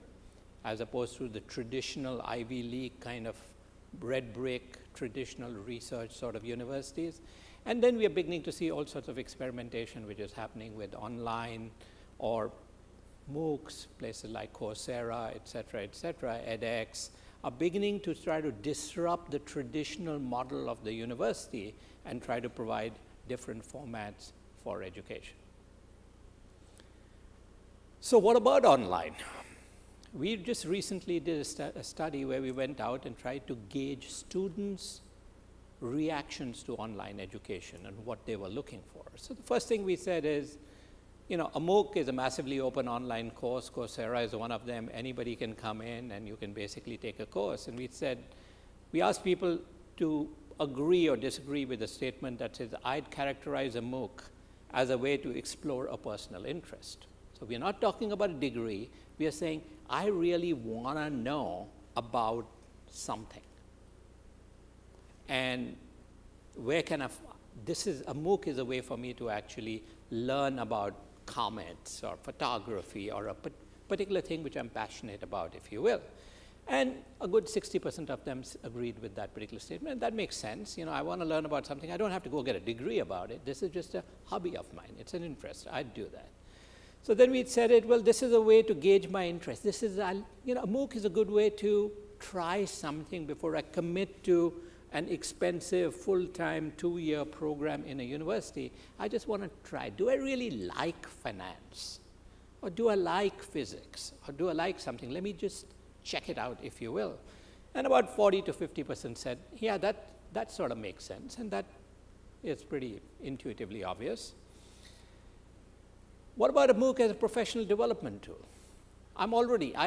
S3: as opposed to the traditional Ivy League kind of red brick, traditional research sort of universities. And then we are beginning to see all sorts of experimentation which is happening with online or MOOCs, places like Coursera, et cetera, edX, are beginning to try to disrupt the traditional model of the university and try to provide different formats for education. So what about online? We just recently did a study where we went out and tried to gauge students' reactions to online education and what they were looking for. So the first thing we said is, you know, a MOOC is a massively open online course. Coursera is one of them. Anybody can come in and you can basically take a course. And we said, we asked people to agree or disagree with a statement that says, I'd characterize a MOOC as a way to explore a personal interest. So we're not talking about a degree. We are saying, I really want to know about something. And where can a MOOC is a way for me to actually learn about comets or photography or a particular thing which I'm passionate about, if you will. And a good 60% of them agreed with that particular statement. And that makes sense. You know, I want to learn about something. I don't have to go get a degree about it. This is just a hobby of mine. It's an interest. I'd do that. So then we said it, well, this is a way to gauge my interest. This is, you know, a MOOC is a good way to try something before I commit to an expensive full-time 2-year program in a university. I just want to try. Do I really like finance? Or do I like physics? Or do I like something? Let me just check it out, if you will. And about 40 to 50% said, yeah, that sort of makes sense. And that is pretty intuitively obvious. What about a MOOC as a professional development tool? I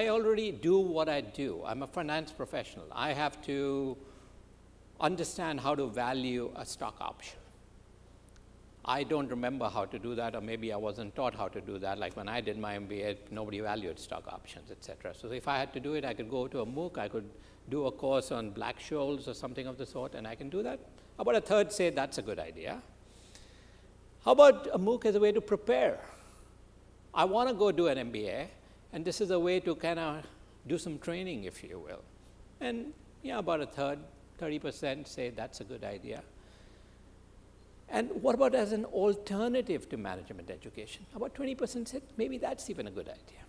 S3: already do what I do. I'm a finance professional. I have to understand how to value a stock option. I don't remember how to do that, or maybe I wasn't taught how to do that. Like when I did my MBA, nobody valued stock options, et cetera. So if I had to do it, I could go to a MOOC, I could do a course on Black-Scholes or something of the sort, and I can do that. About a third say that's a good idea. How about a MOOC as a way to prepare? I want to go do an MBA, and this is a way to kind of do some training, if you will. And yeah, about a third, 30% say that's a good idea. And what about as an alternative to management education? About 20% said maybe that's even a good idea.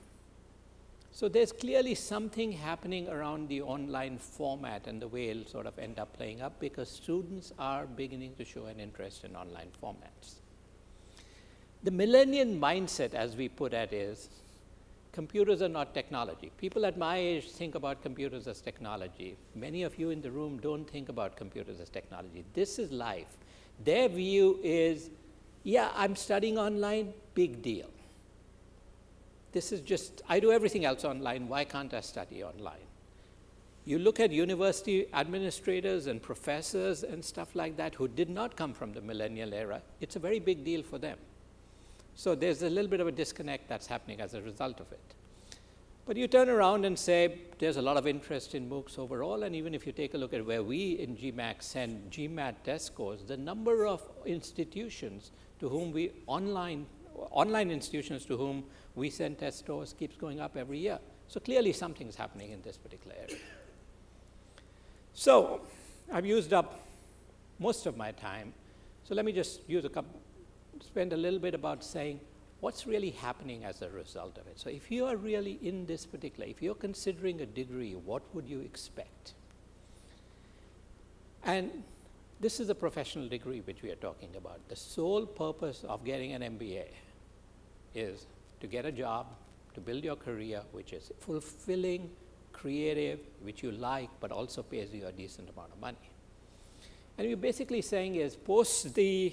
S3: So there's clearly something happening around the online format and the way it'll sort of end up playing up, because students are beginning to show an interest in online formats. The millennial mindset, as we put it, is computers are not technology. People at my age think about computers as technology. Many of you in the room don't think about computers as technology. This is life. Their view is, yeah, I'm studying online, big deal. This is just, I do everything else online, why can't I study online? You look at university administrators and professors and stuff like that who did not come from the millennial era, it's a very big deal for them. So there's a little bit of a disconnect that's happening as a result of it. But you turn around and say, there's a lot of interest in MOOCs overall, and even if you take a look at where we in GMAC send GMAT test scores, the number of institutions to whom we online online institutions to whom we send test scores keeps going up every year. So clearly something's happening in this particular area. So I've used up most of my time. So let me just spend a little bit about saying what's really happening as a result of it. So if you are really in this particular, if you're considering a degree, what would you expect? And this is a professional degree which we are talking about. The sole purpose of getting an MBA is to get a job, to build your career, which is fulfilling, creative, which you like, but also pays you a decent amount of money. And we're basically saying is post the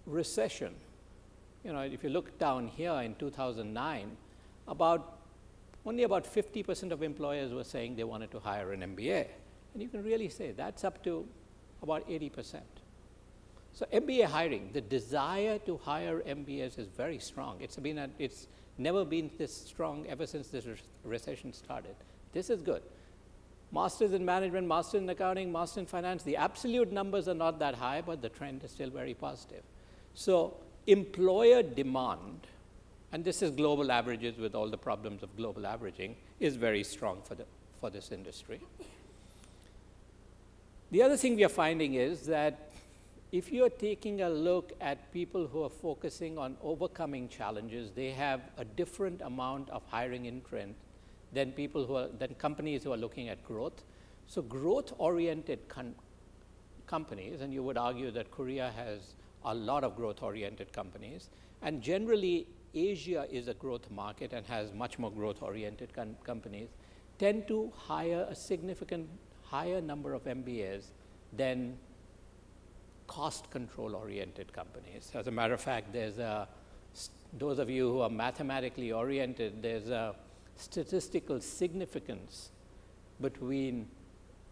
S3: recession, you know, if you look down here in 2009, only about 50% of employers were saying they wanted to hire an MBA. And you can really say that's up to about 80%. So MBA hiring, the desire to hire MBAs is very strong. It's never been this strong ever since this recession started. This is good. Masters in management, masters in accounting, masters in finance, the absolute numbers are not that high, but the trend is still very positive. So employer demand, and this is global averages with all the problems of global averaging, is very strong for this industry. The other thing we are finding is that if you're taking a look at people who are focusing on overcoming challenges, they have a different amount of hiring intent than companies who are looking at growth. So growth-oriented companies, and you would argue that Korea has a lot of growth-oriented companies, and generally Asia is a growth market and has much more growth-oriented companies, tend to hire a significant higher number of MBAs than cost control oriented companies. As a matter of fact, those of you who are mathematically oriented, there's a statistical significance between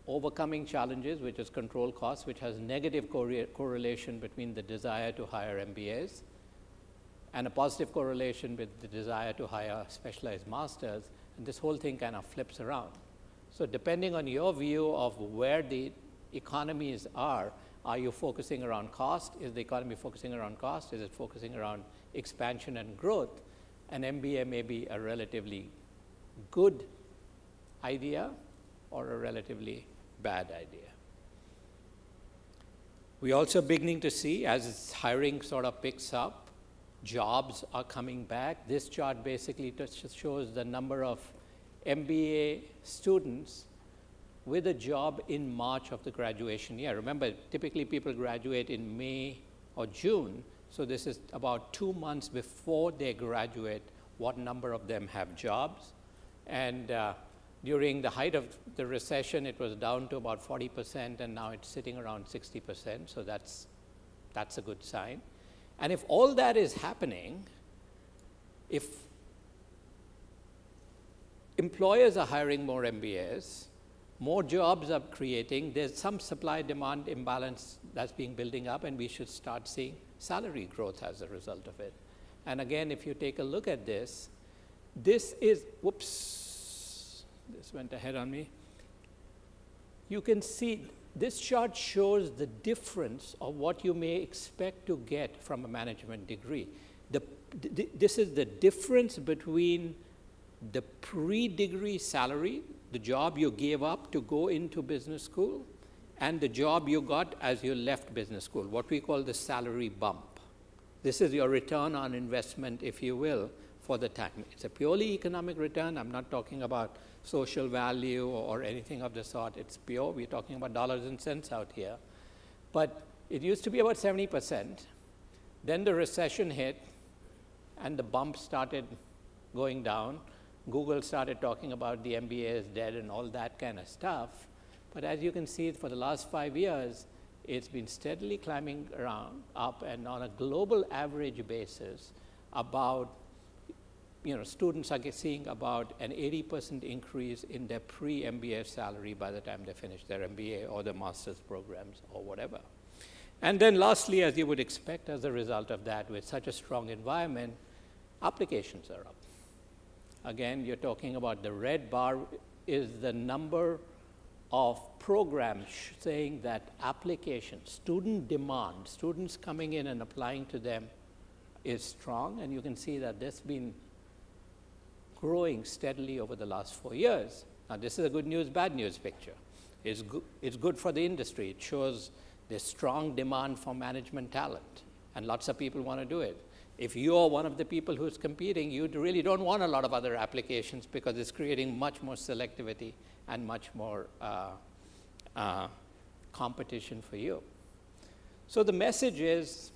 S3: overcoming challenges, which is control costs, which has negative correlation between the desire to hire MBAs, and a positive correlation with the desire to hire specialized masters, and this whole thing kind of flips around. So depending on your view of where the economies are you focusing around cost? Is the economy focusing around cost? Is it focusing around expansion and growth? An MBA may be a relatively good idea or a relatively bad idea. We're also beginning to see, as hiring sort of picks up, jobs are coming back. This chart basically just shows the number of MBA students with a job in March of the graduation year. Remember, typically people graduate in May or June, so this is about 2 months before they graduate, what number of them have jobs. And during the height of the recession, it was down to about 40%, and now it's sitting around 60%, so that's a good sign. And if all that is happening, if employers are hiring more MBAs, more jobs are creating, there's some supply-demand imbalance that's being building up, and we should start seeing salary growth as a result of it. And again, if you take a look at this, this is, whoops, this went ahead on me. You can see this chart shows the difference of what you may expect to get from a management degree. This is the difference between the pre-degree salary, the job you gave up to go into business school, and the job you got as you left business school, what we call the salary bump. This is your return on investment, if you will, for the time. It's a purely economic return. I'm not talking about social value or anything of the sort. It's pure. We're talking about dollars and cents out here. But it used to be about 70%. Then the recession hit, and the bump started going down. Google started talking about the MBA is dead and all that kind of stuff. But as you can see, for the last 5 years, it's been steadily climbing up, and on a global average basis, about, students are seeing about an 80% increase in their pre-MBA salary by the time they finish their MBA or their master's programs or whatever. And then lastly, as you would expect as a result of that, with such a strong environment, applications are up. Again, you're talking about the red bar is the number of programs saying that applications, student demand, students coming in and applying to them is strong, and you can see that this has been growing steadily over the last 4 years. Now, this is a good news, bad news picture. It's good for the industry. It shows there's strong demand for management talent, and lots of people want to do it. If you're one of the people who's competing, you really don't want a lot of other applications because it's creating much more selectivity and much more competition for you. So the message is,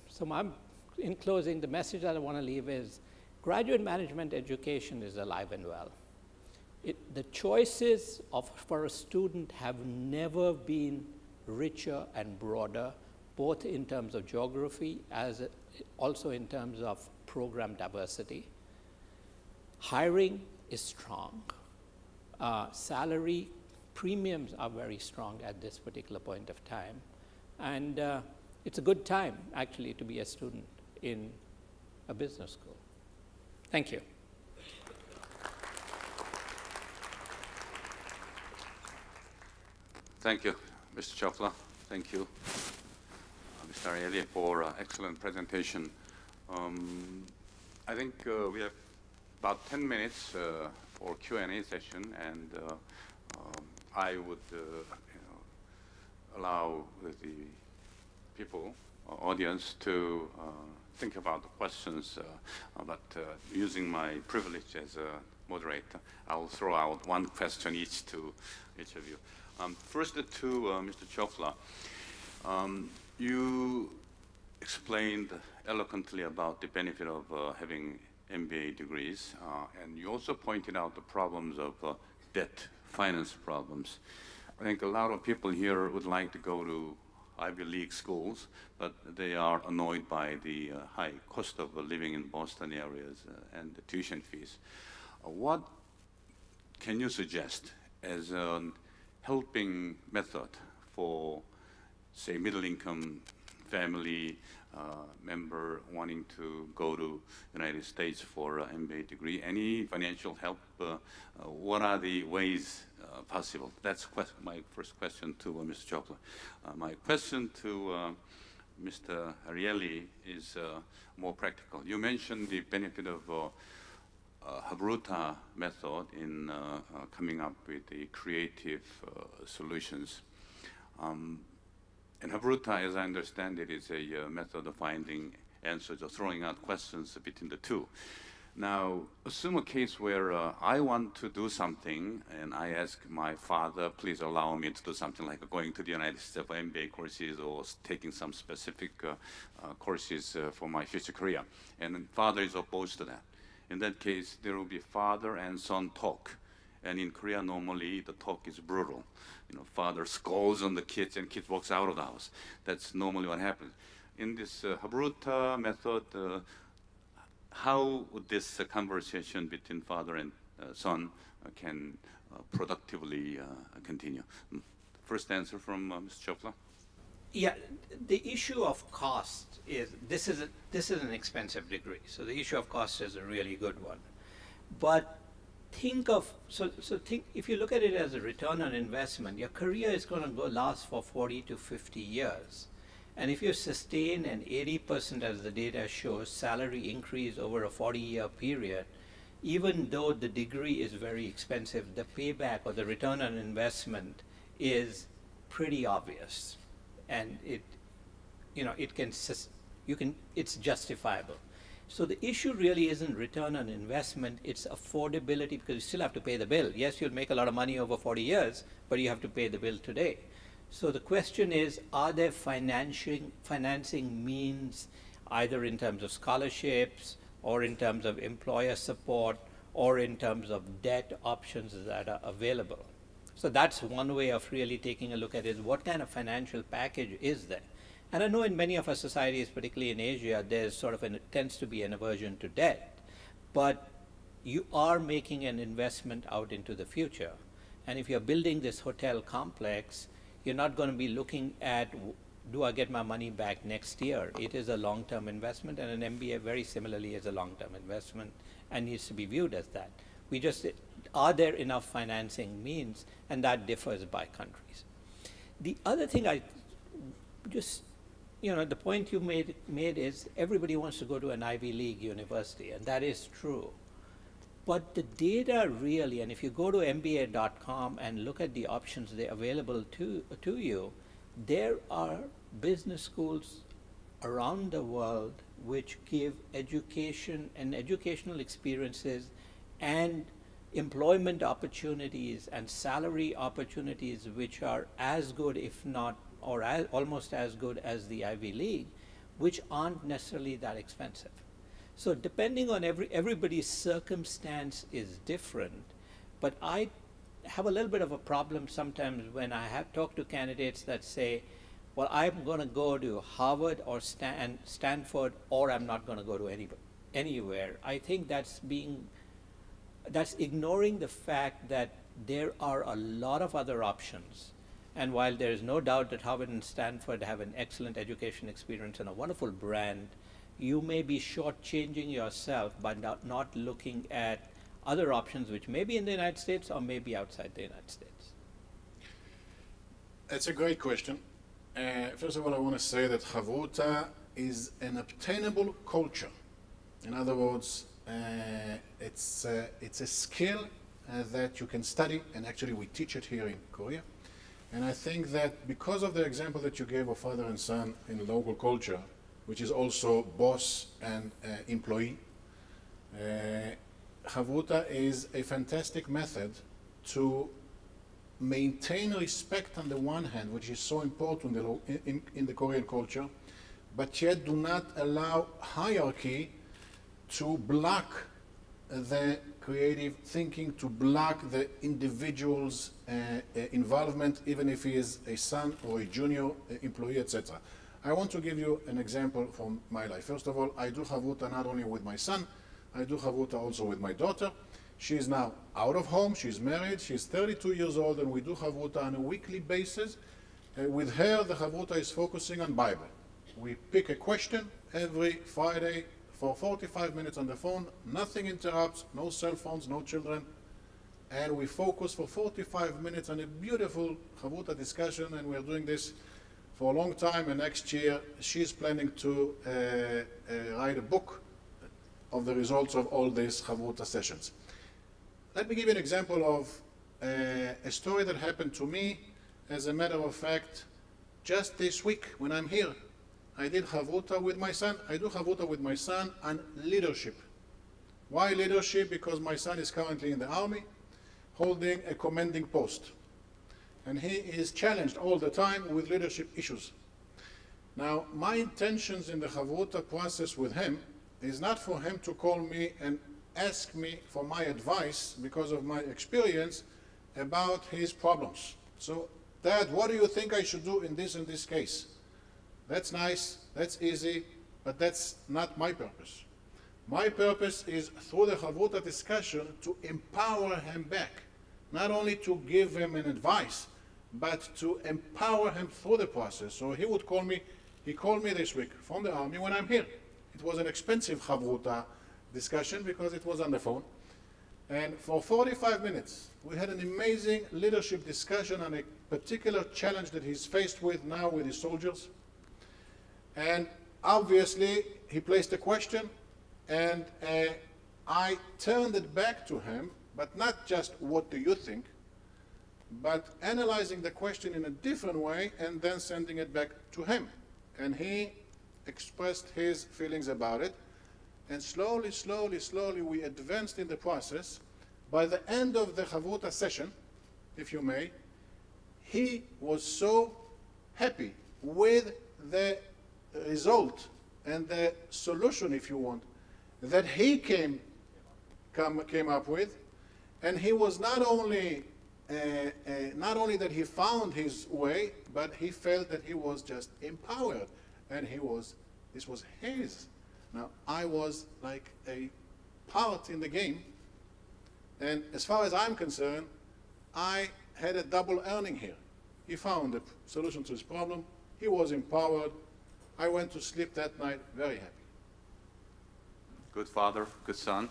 S3: in closing, the message that I want to leave is graduate management education is alive and well. The choices for a student have never been richer and broader, both in terms of geography as also in terms of program diversity. Hiring is strong. Salary premiums are very strong at this particular point of time. And it's a good time, actually, to be a student in a business school. Thank you.
S1: Thank you, Mr. Chopla. Thank you, Mr. Arieli, for excellent presentation. I think we have about 10 minutes for Q&A session, and I would allow the people, audience, to think about the questions, but using my privilege as a moderator, I'll throw out one question each to each of you. First to Mr. Chopla. You explained eloquently about the benefit of having MBA degrees, and you also pointed out the problems of debt finance problems. I think a lot of people here would like to go to Ivy League schools, but they are annoyed by the high cost of living in Boston areas and the tuition fees. What can you suggest as a helping method for, say, middle-income family member wanting to go to United States for an MBA degree? Any financial help? What are the ways possible? That's my first question to Mr. Chopla. My question to Mr. Arieli is more practical. You mentioned the benefit of Habruta method in coming up with the creative solutions. And Habruta, as I understand it, is a method of finding answers or throwing out questions between the two. Now, assume a case where I want to do something and I ask my father, please allow me to do something like going to the United States for MBA courses or taking some specific courses for my future career. And father is opposed to that. In that case, there will be father and son talk. And in Korea, normally the talk is brutal. You know, father scolds on the kids and kid walks out of the house. That's normally what happens. In this Habruta method, how would this conversation between father and son can productively continue? First answer from Mr. Chopla.
S3: Yeah, the issue of cost is, this is an expensive degree, so the issue of cost is a really good one. But think of, if you look at it as a return on investment, your career is going to last for 40 to 50 years. And if you sustain an 80%, as the data shows, salary increase over a 40-year period, even though the degree is very expensive, the payback or the return on investment is pretty obvious. And it's justifiable. So the issue really isn't return on investment, it's affordability, because you still have to pay the bill. Yes, you'll make a lot of money over 40 years, but you have to pay the bill today. So the question is, are there financing means, either in terms of scholarships or in terms of employer support or in terms of debt options that are available? So that's one way of really taking a look at it, is what kind of financial package is there? And I know in many of our societies, particularly in Asia, there's sort of tends to be an aversion to debt, but you are making an investment out into the future. And if you're building this hotel complex, you're not going to be looking at, do I get my money back next year? It is a long-term investment, and an MBA very similarly is a long-term investment and needs to be viewed as that. We just, are there enough financing means? And that differs by countries. The other thing I just, the point you made is everybody wants to go to an Ivy League university, and that is true. But the data really, and if you go to MBA.com and look at the options that are available to you, there are business schools around the world which give education and educational experiences and employment opportunities and salary opportunities which are as good, if not, or almost as good as the Ivy League, which aren't necessarily that expensive. So depending on everybody's circumstance is different, but I have a little bit of a problem sometimes when I have talked to candidates that say, well, I'm going to go to Harvard or Stanford, or I'm not going to go to anywhere. I think that's ignoring the fact that there are a lot of other options. And while there is no doubt that Harvard and Stanford have an excellent education experience and a wonderful brand, you may be shortchanging yourself by not looking at other options which may be in the United States or may be outside the United States.
S2: That's a great question. First of all, I want to say that Chavruta is an obtainable culture. In other words, it's a skill that you can study, and actually we teach it here in Korea. And I think that because of the example that you gave of father and son in local culture, which is also boss and employee, Chavruta is a fantastic method to maintain respect on the one hand, which is so important in the Korean culture, but yet do not allow hierarchy to block the creative thinking, to block the individual's involvement, even if he is a son or a junior employee, etc. I want to give you an example from my life. First of all, I do Chavruta not only with my son, I do Chavruta also with my daughter. She is now out of home, she's married, she's 32 years old, and we do Chavruta on a weekly basis. With her, the Chavruta is focusing on Bible. We pick a question every Friday for 45 minutes on the phone, nothing interrupts, no cell phones, no children, and we focus for 45 minutes on a beautiful Chavruta discussion, and we're doing this for a long time, and next year she's planning to write a book of the results of all these Chavruta sessions. Let me give you an example of a story that happened to me. As a matter of fact, just this week when I'm here, I did Chavruta with my son. I do Chavruta with my son on leadership. Why leadership? Because my son is currently in the army, holding a commanding post. And he is challenged all the time with leadership issues. Now, my intentions in the Chavruta process with him is not for him to call me and ask me for my advice because of my experience about his problems. So, Dad, what do you think I should do in this and this case? That's nice, that's easy, but that's not my purpose. My purpose is through the Chavruta discussion to empower him back, not only to give him an advice, but to empower him through the process. So he would call me, he called me this week from the army when I'm here. It was an expensive Chavruta discussion because it was on the phone. And for 45 minutes, we had an amazing leadership discussion on a particular challenge that he's faced with now with his soldiers. And obviously, he placed a question, and I turned it back to him, but not just what do you think, but analyzing the question in a different way and then sending it back to him. And he expressed his feelings about it. And slowly, slowly, slowly, we advanced in the process. By the end of the Chavruta session, if you may, he was so happy with the result and the solution, if you want, that he came up with. And he was not only that he found his way, but he felt that he was just empowered, and this was his. Now, I was like a part in the game, and as far as I'm concerned, I had a double earning here. He found a solution to his problem, he was empowered, I went to sleep that night very happy.
S1: Good father, good son.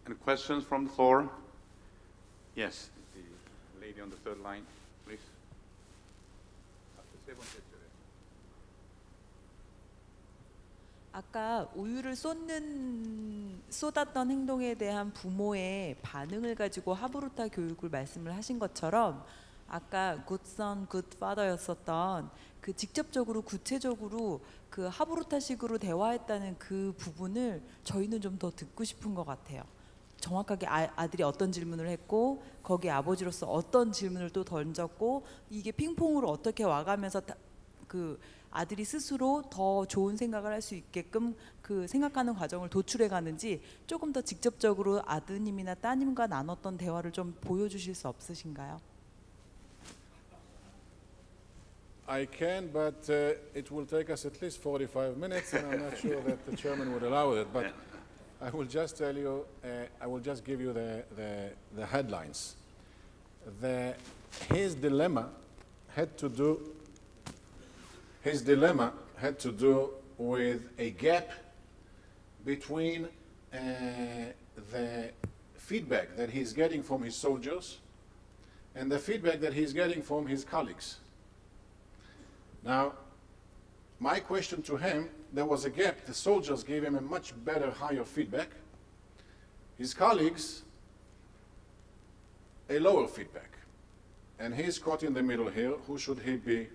S1: Any questions from the floor? Yes, the lady on the third line, please.
S4: 아까 우유를 쏟았던 행동에 대한 부모의 반응을 가지고 하브루타 교육을 말씀을 하신 것처럼 아까 good son, good father였었던 그 직접적으로 구체적으로 그 하브루타식으로 대화했다는 그 부분을 저희는 좀 더 듣고 싶은 것 같아요. 정확하게 아들이 어떤 질문을 했고 거기에 아버지로서 어떤 질문을 또 던졌고 이게 핑퐁으로 어떻게 와가면서 그 아들이 스스로 더 좋은 생각을 할 수 있게끔 그 생각하는 과정을 도출해 가는지 조금 더 직접적으로 아드님이나 따님과 나눴던 대화를 좀 보여주실 수 없으신가요?
S2: I can, but it will take us at least 45 minutes, and I'm not sure that the chairman would allow it. But I will just tell you, I will just give you the headlines. His dilemma had to do with a gap between the feedback that he's getting from his soldiers and the feedback that he's getting from his colleagues. Now, my question to him, there was a gap. The soldiers gave him a much better, higher feedback. His colleagues, a lower feedback. And he's caught in the middle here. Who should he be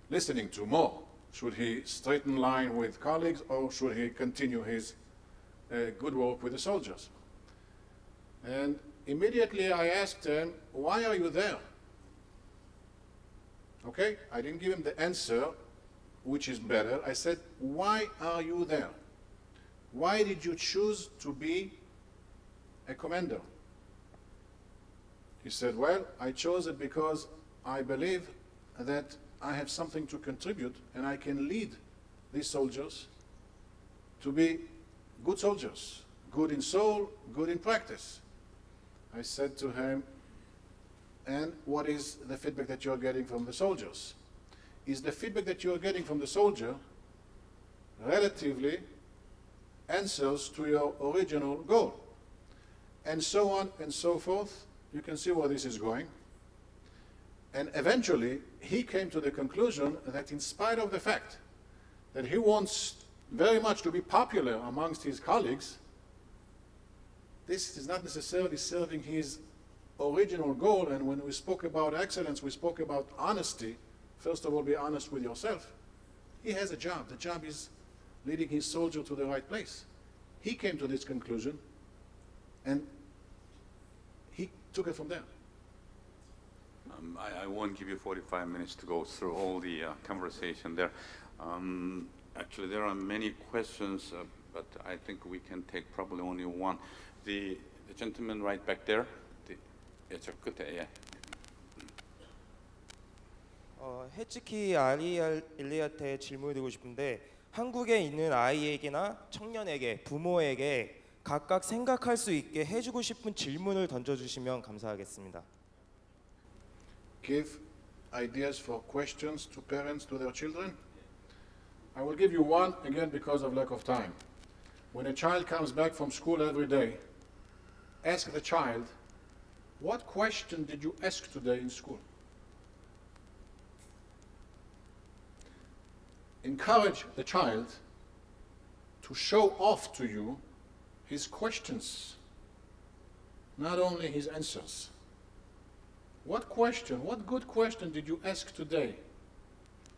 S2: listening to more? Should he straighten line with colleagues, or should he continue his good work with the soldiers? And immediately I asked him, why are you there? Okay, I didn't give him the answer, which is better. I said, why are you there? Why did you choose to be a commander? He said, well, I chose it because I believe that I have something to contribute and I can lead these soldiers to be good soldiers, good in soul, good in practice. I said to him, and what is the feedback that you're getting from the soldiers? Is the feedback that you're getting from the soldier relatively answers to your original goal? And so on and so forth. You can see where this is going. And eventually, he came to the conclusion that in spite of the fact that he wants very much to be popular amongst his colleagues, this is not necessarily serving his original goal. And when we spoke about excellence, we spoke about honesty. First of all, be honest with yourself. He has a job. The job is leading his soldier to the right place. He came to this conclusion, and he took it from there.
S1: I won't give you 45 minutes to go through all the conversation there. Actually, there are many questions, but I think we can take probably only one. The gentleman right back there. 저 끝에, 예.
S5: 헤즈키 아리엘리한테 질문을 드리고 싶은데 한국에 있는 아이에게나 청년에게, 부모에게 각각 생각할 수 있게 해주고 싶은 질문을 던져주시면 감사하겠습니다.
S2: Give ideas for questions to parents to their children. I will give you one, again, because of lack of time. When a child comes back from school every day, ask the child, what question did you ask today in school? Encourage the child to show off to you his questions, not only his answers. What question, what good question did you ask today?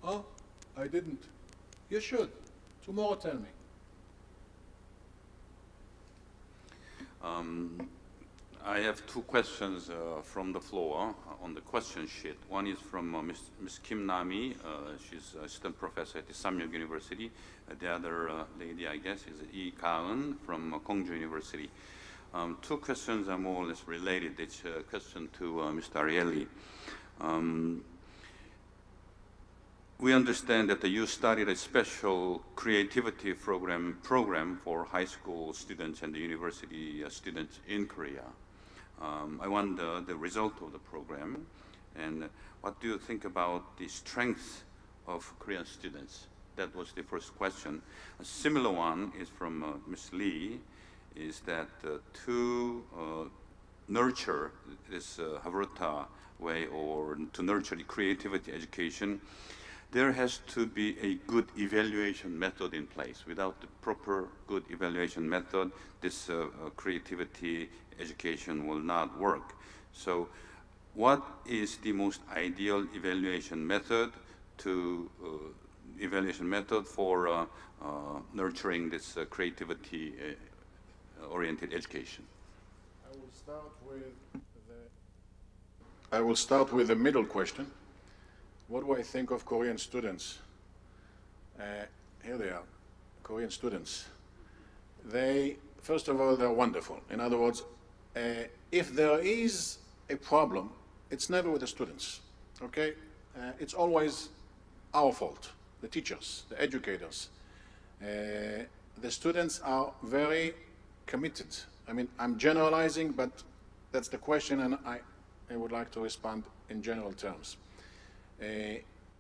S2: Oh, I didn't. You should. Tomorrow tell me.
S1: I have two questions from the floor on the question sheet. One is from Ms. Kim Nami. She's assistant professor at the Samyuk University. The other lady, I guess, is Lee Ka-eun from Gwangju University. Two questions are more or less related. It's a question to Mr. Arieli. We understand that you started a special creativity program for high school students and the university students in Korea. I wonder the result of the program, and what do you think about the strength of Korean students? That was the first question. A similar one is from Ms. Lee. is that to nurture this Havruta way, or to nurture the creativity education, there has to be a good evaluation method in place. Without the proper good evaluation method, this creativity education will not work. So what is the most ideal evaluation method for nurturing this creativity oriented education?
S2: I will start with the middle question. What do I think of Korean students? Here they are, Korean students. First of all, they're wonderful. In other words, if there is a problem, it's never with the students, okay? It's always our fault, the teachers, the educators. The students are very committed. I mean, I'm generalizing, but that's the question, and I would like to respond in general terms.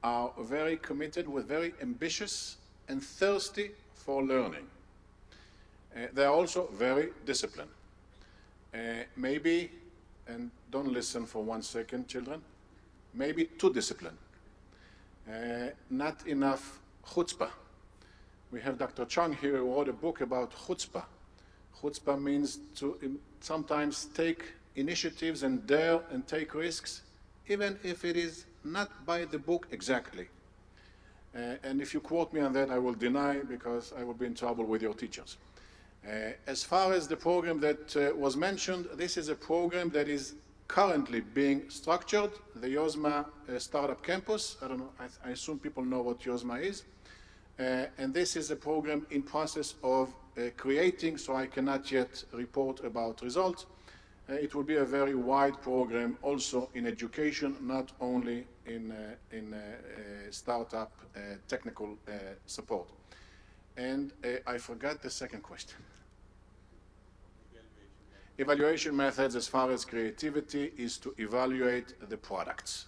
S2: Are very committed, with very ambitious and thirsty for learning. They are also very disciplined. Maybe, and don't listen for 1 second, children, maybe too disciplined. Not enough chutzpah. We have Dr. Chung here who wrote a book about chutzpah. Chutzpah means to sometimes take initiatives and dare and take risks, even if it is not by the book exactly. And if you quote me on that, I will deny, because I will be in trouble with your teachers. As far as the program that was mentioned, this is a program that is currently being structured, the Yozma Startup Campus. I don't know, I assume people know what Yozma is. And this is a program in process of creating, so I cannot yet report about results. It will be a very wide program also in education, not only in startup technical support. And I forgot the second question. Evaluation methods as far as creativity is to evaluate the products,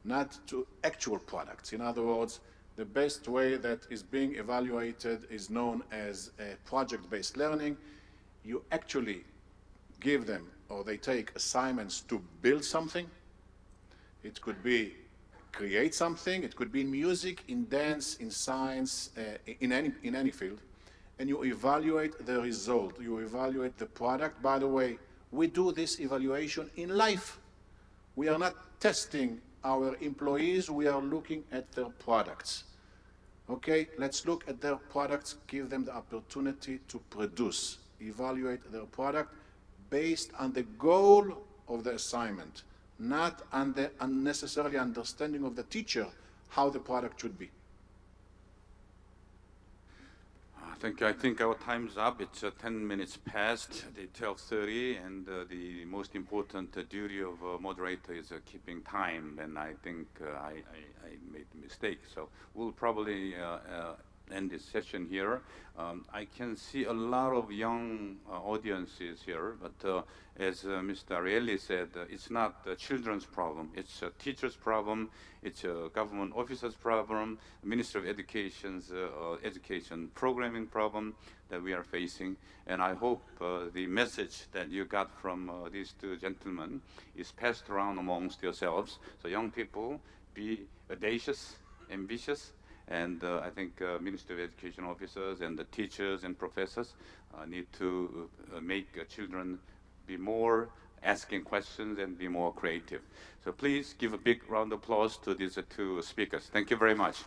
S2: not to actual products. In other words, the best way that is being evaluated is known as project-based learning. You actually give them, or they take assignments to build something. It could be create something, it could be in music, in dance, in science, in any field. And you evaluate the result, you evaluate the product. By the way, we do this evaluation in life. We are not testing our employees, we are looking at their products. Okay, let's look at their products, give them the opportunity to produce, evaluate their product based on the goal of the assignment, not on the unnecessary understanding of the teacher how the product should be.
S1: I think our time's up. It's 10 minutes past the 12:30, and the most important duty of a moderator is keeping time, and I think I made a mistake. So we'll probably end this session here. I can see a lot of young audiences here, but as Mr. Arieli said, it's not the children's problem, it's a teacher's problem, it's a government officer's problem, Minister of Education's education programming problem that we are facing. And I hope the message that you got from these two gentlemen is passed around amongst yourselves. So young people, be audacious, ambitious, and I think Minister of Education officers and the teachers and professors need to make children be more asking questions and be more creative. So please give a big round of applause to these two speakers. Thank you very much.